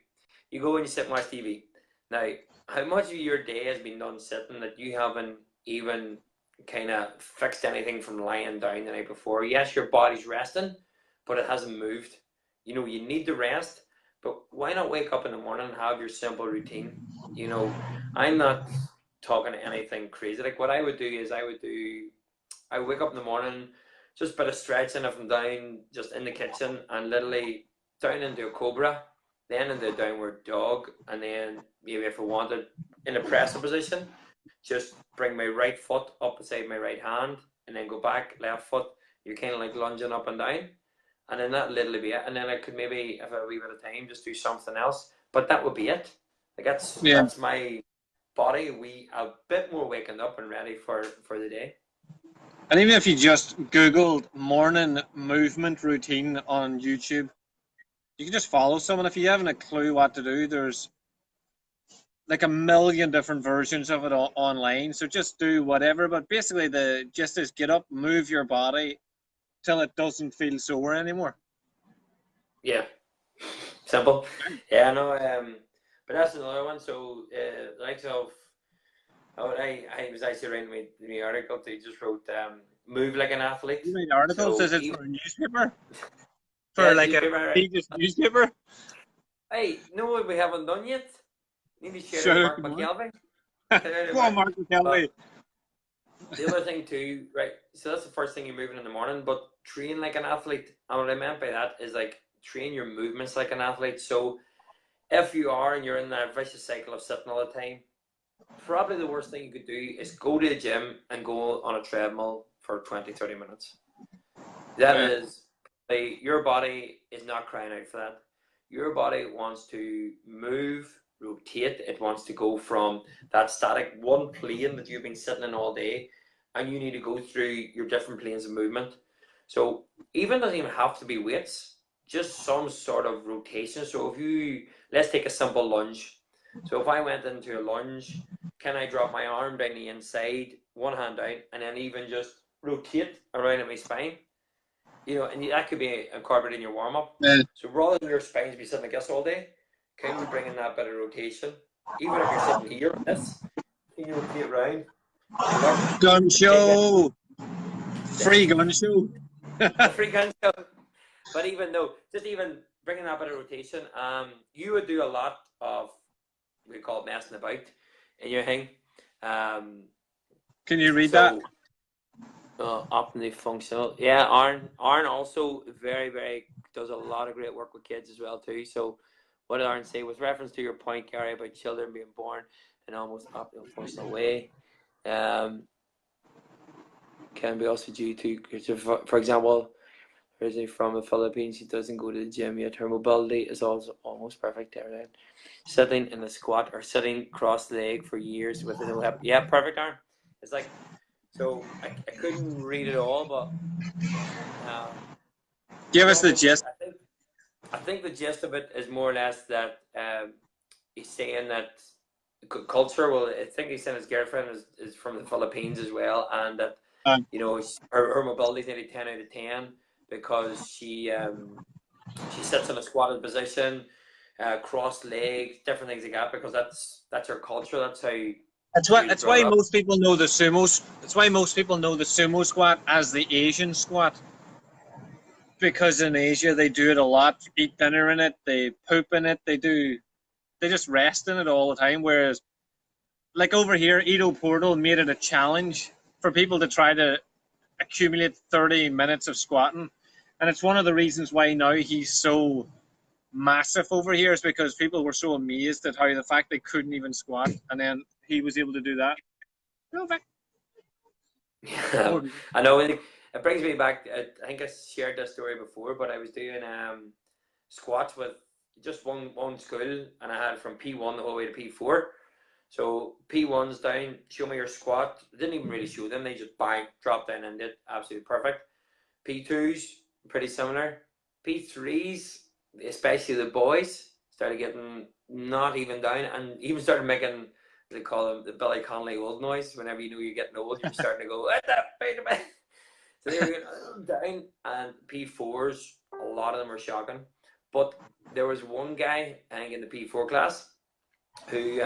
You go and you sit and watch TV. Now, how much of your day has been done sitting that you haven't even kind of fixed anything from lying down the night before? Yes, your body's resting, but it hasn't moved. You need to rest, but why not wake up in the morning and have your simple routine? I'm not talking anything crazy. Like what I would do is I wake up in the morning, just a bit of stretching if I'm down just in the kitchen, and literally down into a cobra, then into a downward dog, and then maybe if I wanted in a pressing position, just bring my right foot up beside my right hand, and then go back, left foot. You're kind of like lunging up and down, and then that literally be it. And then I could maybe, if I have a wee bit of time, just do something else. But that would be it. Like Yeah. that's my body. We a bit more waking up and ready for the day. And even if you just Googled morning movement routine on YouTube, you can just follow someone. If you haven't a clue what to do, there's like a million different versions of it online. So just do whatever. But basically, the gist is get up, move your body till it doesn't feel sore anymore. Yeah, simple. Yeah, no. But that's another one. So, likes of, I was actually reading my article. They just wrote, "Move like an athlete." You read articles? So Is it even for a newspaper? For yeah, like a newspaper. Right? prestigious newspaper? Hey, know what we haven't done yet? Need to share it with Sure, Mark come on. McKelvey. Go on, Mark, tell But me. the other thing too, right? So that's the first thing you're moving in the morning. But train like an athlete. And what I meant by that is like train your movements like an athlete. So if you are and you're in that vicious cycle of sitting all the time, probably the worst thing you could do is go to the gym and go on a treadmill for 20-30 minutes. That Yeah. is, like, your body is not crying out for that. Your body wants to move, rotate. It wants to go from that static one plane that you've been sitting in all day, and you need to go through your different planes of movement. So even doesn't even have to be weights, just some sort of rotation. So if you, let's take a simple lunge. So if I went into a lunge, can I drop my arm down the inside, one hand out, and then even just rotate around in my spine? And that could be incorporated in your warm up. Yeah. So rather than your spines be sitting like this all day, can you bring in that bit of rotation? Even if you're sitting here with this, can you rotate around? So look, Gun take it. show! Free gun show! The free gun show. But even though, just even bringing that bit of rotation, you would do a lot of, we call it messing about in your thing. Can you read that? So optimally functional. Yeah, Aaron also very, very does a lot of great work with kids as well too. So what did Aaron say with reference to your point, Gary, about children being born in almost optimal functional way? Can be also due to, for example, originally from the Philippines, she doesn't go to the gym yet. Her mobility is also almost perfect there. Right? Sitting in a squat or sitting cross-legged for years with no help. Yeah, perfect, Aaron. It's like, so I couldn't read it all, but Give he us the almost, gist. I think the gist of it is more or less that he's saying that culture. Well, I think he's saying his girlfriend is from the Philippines as well, and that Uh, her mobility is nearly 10 out of 10 because she sits in a squatted position, crossed legs, different things like that. Because that's her culture. That's how she was It's brought why up. most people know the sumo. It's why most people know the sumo squat as the Asian squat, because in Asia they do it a lot. Eat dinner in it, they poop in it, they just rest in it all the time. Whereas, like over here, Ito Portal made it a challenge for people to try to accumulate 30 minutes of squatting, and it's one of the reasons why now he's so massive over here is because people were so amazed at how the fact they couldn't even squat, and then he was able to do that. No, I know it brings me back. I think I shared this story before, but I was doing squats with just one school, and I had from P1 the whole way to P4. So P1's down, show me your squat. I didn't even really show them; they just bang, drop down and did absolutely perfect. P2's pretty similar. P3s, especially the boys, started getting not even down, and even started making, they call them the Billy Connolly old noise. Whenever you know you're getting old, you're starting to go, what the bit. So they were getting down, and P4s, a lot of them were shocking. But there was one guy, I think, in the P4 class who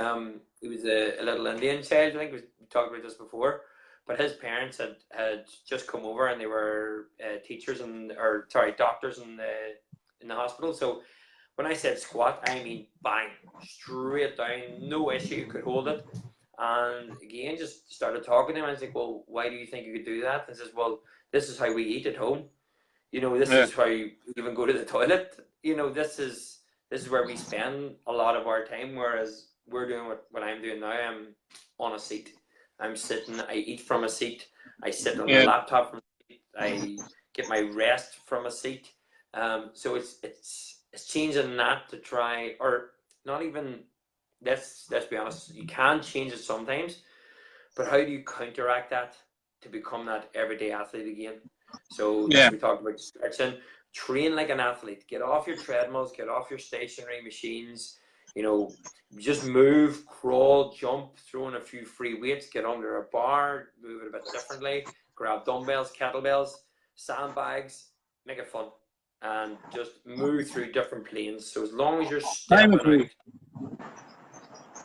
he was a little Indian child. I think we talked about this before. But his parents had just come over, and they were teachers or sorry, doctors in the hospital. So when I said squat, I mean bang, straight down, no issue, could hold it. And again, just started talking to him. I was like, well, why do you think you could do that? And he says, well, this is how we eat at home. This Yeah. is how you even go to the toilet. This is where we spend a lot of our time. Whereas we're doing what I'm doing now. I'm on a seat. I'm sitting. I eat from a seat. I sit on the Yeah. laptop from a seat. I get my rest from a seat. So it's changing that to try, or not even. Let's be honest. You can change it sometimes, but how do you counteract that to become that everyday athlete again? So that's Yeah. what we talked about, stretching. Train like an athlete. Get off your treadmills. Get off your stationary machines. Just move, crawl, jump, throw in a few free weights. Get under a bar. Move it a bit differently. Grab dumbbells, kettlebells, sandbags. Make it fun, and just move through different planes. So as long as you're Climb a stepping tree. out,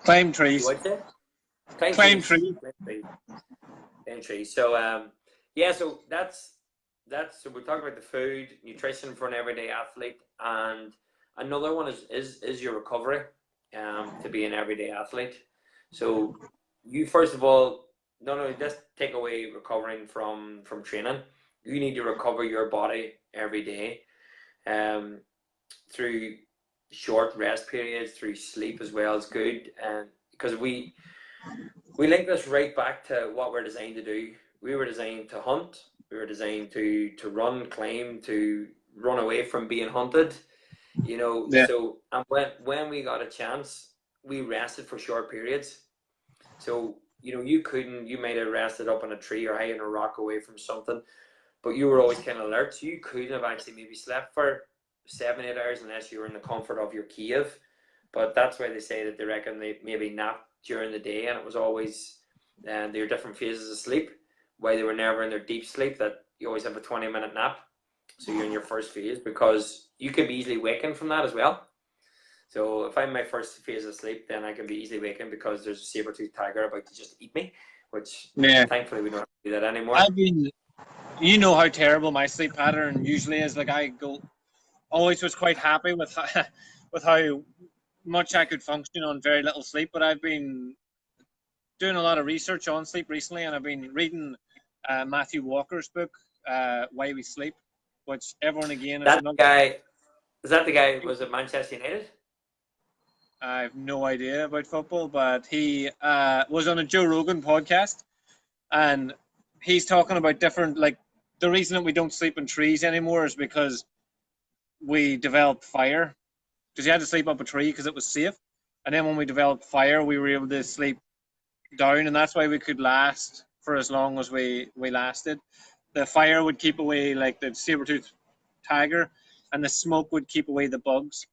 Climb you trees. out there. Climb Climb trees. trees. Climb trees. Entry. So yeah, so so we talk about the food, nutrition for an everyday athlete, and another one is your recovery to be an everyday athlete. So you first of all, not only just take away recovering from training, you need to recover your body every day um through short rest periods, through sleep as well is good, and because we link this right back to what we're designed to do. We were designed to hunt. We were designed to run, climb, to run away from being hunted. Yeah. So and when we got a chance, we rested for short periods. So you might have rested up on a tree or high in a rock away from something, but you were always kind of alert. So you couldn't have actually maybe slept for 7, 8 hours unless you were in the comfort of your cave. But that's why they say that they reckon they maybe nap during the day, and it was always their different phases of sleep. Why they were never in their deep sleep, that you always have a 20-minute nap. So you're in your first phase, because you can be easily wakened from that as well. So if I'm in my first phase of sleep, then I can be easily wakened because there's a saber-toothed tiger about to just eat me, which Yeah. thankfully we don't have to do that anymore. I've been. You know how terrible my sleep pattern usually is. Like I always was quite happy with with how much I could function on very little sleep. But I've been doing a lot of research on sleep recently, and I've been reading Matthew Walker's book, Why We Sleep, which everyone again is That not. guy, is that the guy who was at Manchester United? I have no idea about football, but he was on a Joe Rogan podcast, and he's talking about different, like, the reason that we don't sleep in trees anymore is because we developed fire, because you had to sleep up a tree because it was safe, and then when we developed fire, we were able to sleep down, and that's why we could last for as long as we lasted. The fire would keep away like the saber-toothed tiger, and the smoke would keep away the bugs.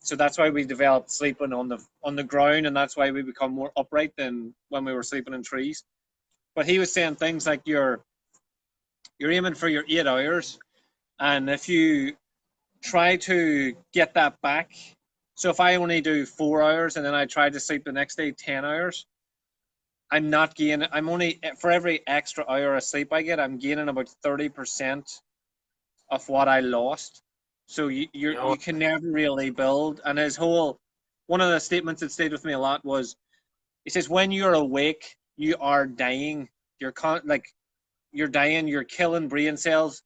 So that's why we developed sleeping on the ground, and that's why we become more upright than when we were sleeping in trees. But he was saying things like you're aiming for your 8 hours, and if you try to get that back, so if I only do 4 hours and then I try to sleep the next day 10 hours, I'm not gaining. I'm only, for every extra hour of sleep I get, I'm gaining about 30% of what I lost. So you can never really build. And his whole, one of the statements that stayed with me a lot was, he says, when you're awake, you are dying. You're dying. You're killing brain cells.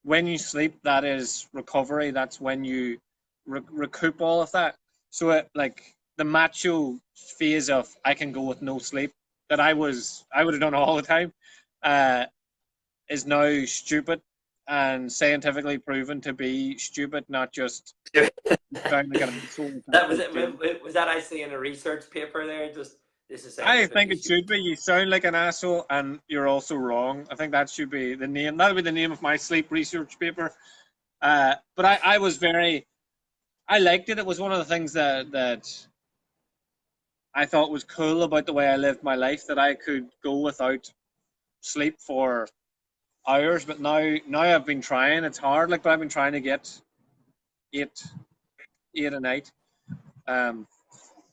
When you sleep, that is recovery. That's when you recoup all of that. So like the macho phase of I can go with no sleep that I would have done all the time, is now stupid and scientifically proven to be stupid, not just sound like an asshole. That was it. Was that actually in a research paper there? Just this is I think scientifically it should be. You sound like an asshole, and you're also wrong. I think that should be the name. That would be the name of my sleep research paper. But I was I liked it. It was one of the things that I thought was cool about the way I lived my life, that I could go without sleep for hours. But now I've been trying. It's hard, like, but I've been trying to get eight eight a night. Um,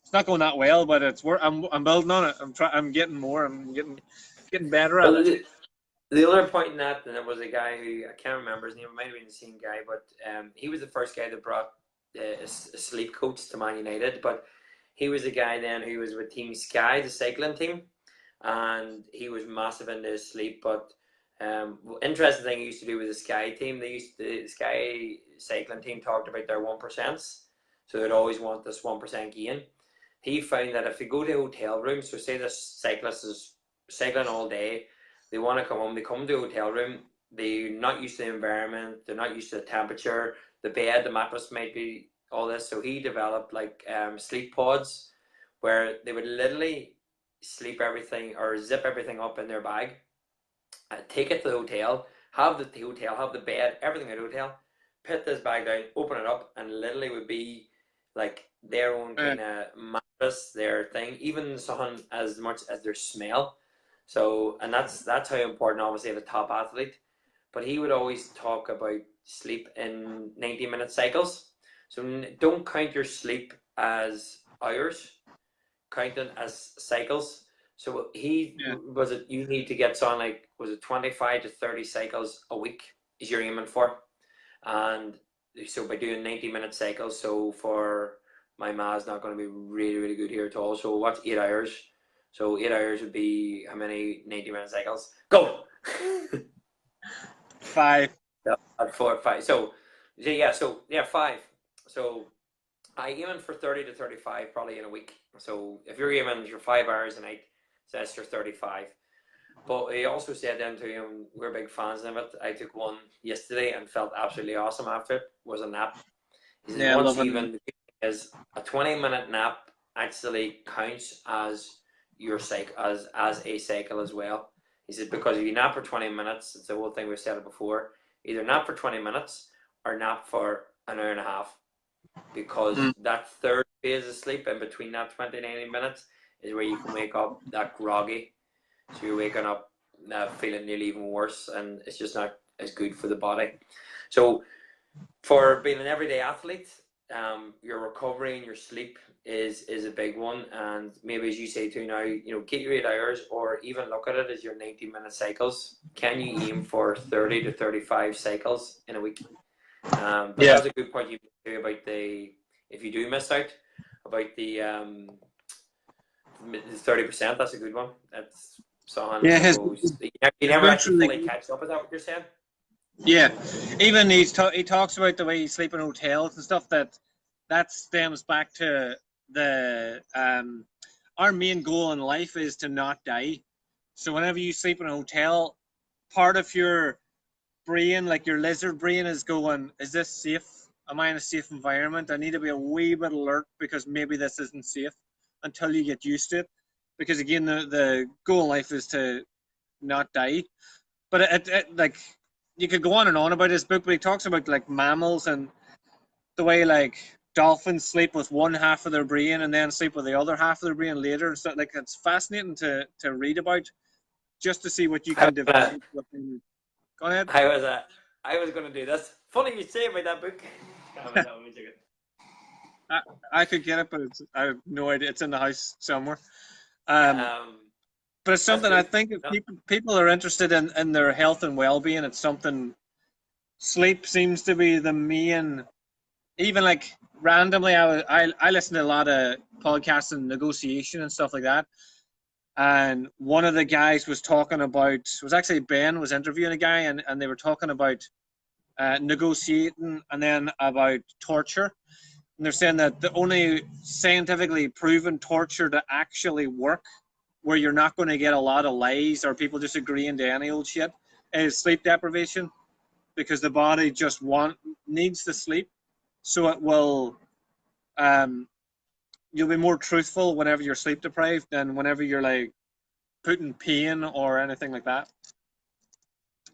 it's not going that well, but I'm building on it. I'm getting more. I'm getting better at Well, it. the other point in that, and there was a guy who I can't remember his name. It might have been the same guy, but he was the first guy that brought a sleep coach to Man United. But he was the guy then who was with Team Sky, the cycling team, and he was massive into his sleep. But interesting thing he used to do with the Sky team, the Sky cycling team talked about their 1%, so they'd always want this 1% gain. He found that if you go to a hotel room, so say this cyclist is cycling all day, they want to come home, they come to a hotel room, they're not used to the environment, they're not used to the temperature, the bed, the mattress might be all this. So he developed like sleep pods where they would literally sleep everything or zip everything up in their bag, take it to the hotel, have the bed, everything at the hotel, put this bag down, open it up, and literally would be like their own Uh, kind of mattress, their thing, even something as much as their smell. So, and that's how important, obviously, of a top athlete. But he would always talk about sleep in 90-minute cycles. So don't count your sleep as hours, count it as cycles. So he yeah, was it. You need to get something like, was it 25 to 30 cycles a week is you're aiming for, and so by doing 90-minute cycles. So for my math's not going to be really really good here at all. So what's 8 hours? So 8 hours would be how many 90-minute cycles? Go. 5. Yeah, at 4 5. So 5. So I aiming for 30 to 35 probably in a week. So if you're aiming for 5 hours a night, so that's your 35. But he also said then to him, we're big fans of it. I took one yesterday and felt absolutely awesome after it. Was a nap. He says Yeah, once loving. even is a 20-minute nap actually counts as your cycle as a cycle as well. He said because if you nap for 20 minutes, it's the whole thing we've said it before. Either nap for 20 minutes or nap for an hour and a half, because Mm. that third phase of sleep in between that 20 90 minutes is where you can wake up that groggy. So you're waking up feeling nearly even worse, and it's just not as good for the body. So for being an everyday athlete, your recovery and your sleep is a big one. And maybe as you say too now, get your 8 hours, or even look at it as your 90-minute cycles. Can you aim for 30 to 35 cycles in a week? But that Yeah, was a good point you made about if you do miss out, about the 30%. That's a good one. That's something I yeah. suppose you His never book's actually really fully good. catch up. Is that what you're saying? Yeah, even he talks about the way you sleep in hotels and stuff. That stems back to the our main goal in life is to not die. So whenever you sleep in a hotel, part of your brain, like your lizard brain, is going, is this safe? Am I in a safe environment? I need to be a wee bit alert because maybe this isn't safe, until you get used to it. Because again, the goal in life is to not die. But like, you could go on and on about this book, but he talks about like mammals and the way like dolphins sleep with one half of their brain and then sleep with the other half of their brain later. So like, it's fascinating to read about, just to see what you How can was that? develop within. Go ahead. How was that? I was going to do this. Funny you say about that book. I, I could get it, but I have no idea. It's in the house somewhere. Um, Um, but it's that's something I good. think if No, people are interested in their health and well being, it's something. Sleep seems to be the main. Even like randomly, I listen to a lot of podcasts and negotiation and stuff like that. And one of the guys was talking about, was actually Ben was interviewing a guy, and they were talking about negotiating and then about torture. And they're saying that the only scientifically proven torture to actually work, where you're not going to get a lot of lies or people just agreeing to any old shit, is sleep deprivation, because the body just needs to sleep, so it will you'll be more truthful whenever you're sleep deprived than whenever you're like put in pain or anything like that.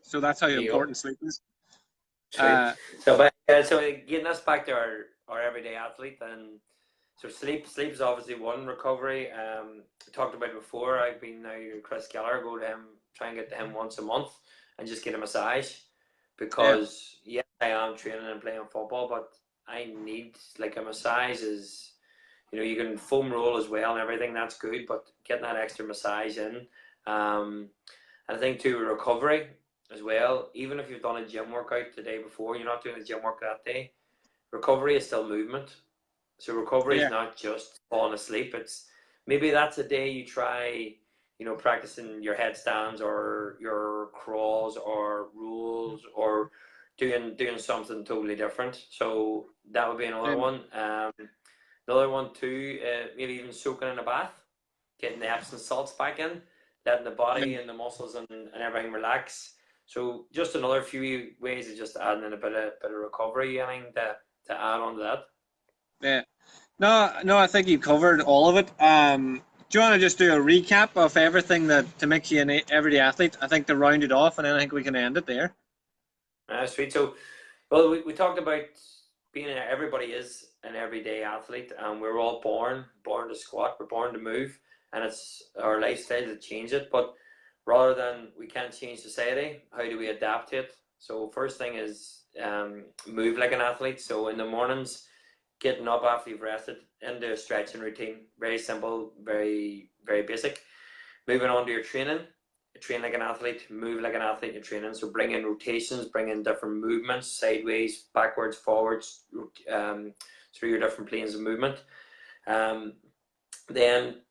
So that's how there you go. important sleep is. Sweet. Uh, So getting us back to our everyday athlete, and so sleep is obviously one recovery. I talked about before. I've been now Chris Keller, go to him, try and get to him once a month, and just get a massage, yeah, because yes, I am training and playing football, but I need like a massage is, you can foam roll as well and everything. That's good, but getting that extra massage in. Um, and I think too, recovery as well. Even if you've done a gym workout the day before, you're not doing a gym work that day. Recovery is still movement. So recovery is yeah. not just falling asleep. It's maybe that's a day you try, practicing your headstands or your crawls or rules or doing something totally different. So that would be another Um, one. Another one too, maybe even soaking in a bath, getting the Epsom salts back in, letting the body yeah. and the muscles and everything relax. So just another few ways of just adding in a bit of recovery, I mean, to add on to that. Yeah. No, no, I think you covered all of it. Do you want to just do a recap of everything that to make you an everyday athlete? I think to round it off, and then I think we can end it there. Sweet. So, well, we talked about everybody is an everyday athlete, and we're all born to squat, we're born to move, and it's our lifestyle to change it. But rather than we can't change society, how do we adapt to it? So, first thing is move like an athlete. So, in the mornings, getting up after you've rested into a stretching routine, very simple, very, very basic. Moving on to your training, train like an athlete, move like an athlete in training. So bring in rotations, bring in different movements, sideways, backwards, forwards, through your different planes of movement. Um, then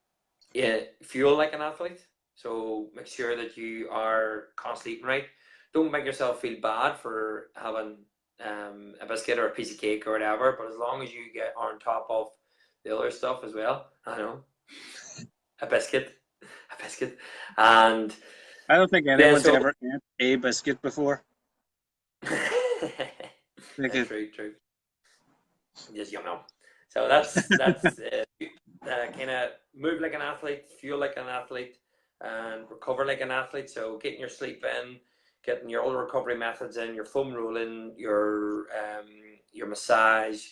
yeah, fuel like an athlete. So make sure that you are constantly eating right. Don't make yourself feel bad for having a biscuit or a piece of cake or whatever. But as long as you get on top of the other stuff as well, I know, a biscuit, a biscuit, and I don't think then anyone's so ever ate a biscuit before. Like it, true, true. Just So that's kind of move like an athlete, fuel like an athlete, and recover like an athlete. So getting your sleep in, getting your other recovery methods in, your foam rolling, your massage,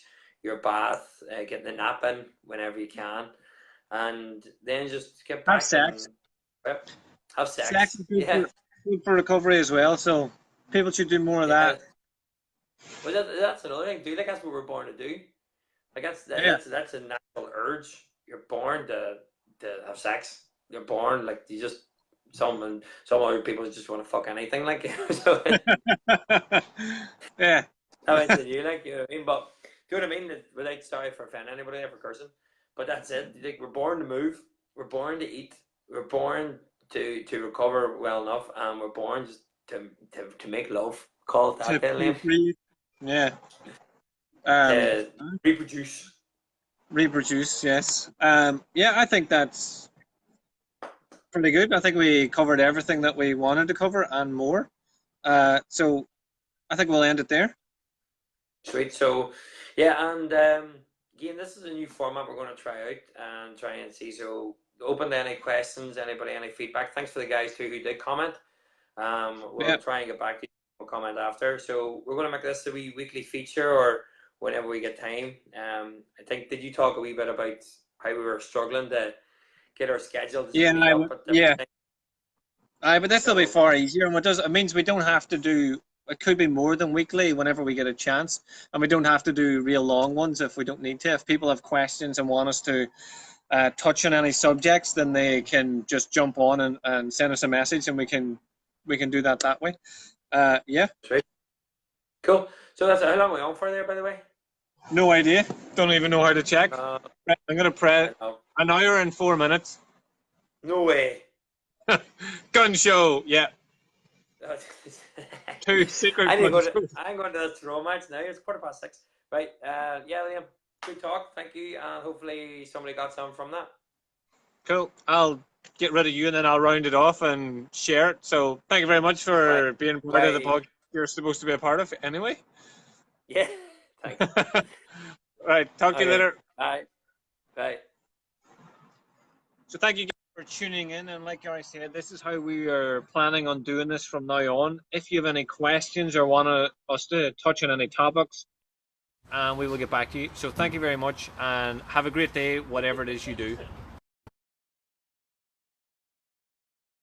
your bath, getting the nap in whenever you can, and then just get have back sex. and yep, have Sex sex. is Yeah, good for recovery as well. So people should do more of yeah. that. Well, that's another thing, dude. Like that's what we're born to do. Like Yeah. that's a natural urge. You're born to have sex. You're born like you just some other people just want to fuck anything like so Yeah. how is it you like you know what I mean? But do you know what I mean? Without sorry for offending anybody there for cursing, but that's it. Like we're born to move. We're born to eat. We're born to recover well enough, and we're born just to make love. Call it To that, Liam. breathe. Yeah. Um, To reproduce. reproduce. Yes. Yeah, I think that's pretty good. I think we covered everything that we wanted to cover and more. So I think we'll end it there. Sweet. So, yeah, and again, this is a new format we're going to try out and try and see. So, open to any questions, anybody, any feedback. Thanks for the guys too who did comment. Yeah. We'll try and get back to you. We'll comment after. So, we're going to make this a wee weekly feature or whenever we get time. I think, did you talk a wee bit about how we were struggling to get our schedule to just Yeah. meet up at different Yeah. times? But this will be So, far easier, and what does it means we don't have to do. It could be more than weekly whenever we get a chance, and we don't have to do real long ones if we don't need to. If people have questions and want us to touch on any subjects, then they can just jump on and send us a message, and we can do that way. Yeah, sweet. Cool. So, that's how long are we on for there, by the way? no idea. Don't even know how to check. Uh, Right, I'm gonna pray I know. an hour and 4 minutes. No way. Gun show. Yeah, two secret I need to gun go to. shows. I'm going to the throw match now. It's 6:15. Right. Yeah, Liam. Good talk. Thank you. And hopefully somebody got some from that. Cool. I'll get rid of you and then I'll round it off and share it. So thank you very much Right. for being part of the Bye. podcast you're supposed to be a part of anyway. Yeah. Thanks. Right. Talk to you Okay. later. Bye. Bye. So thank you. for tuning in. And like I said, this is how we are planning on doing this from now on. If you have any questions or want us to touch on any topics, and we will get back to you. So thank you very much, and have a great day, whatever it is you do.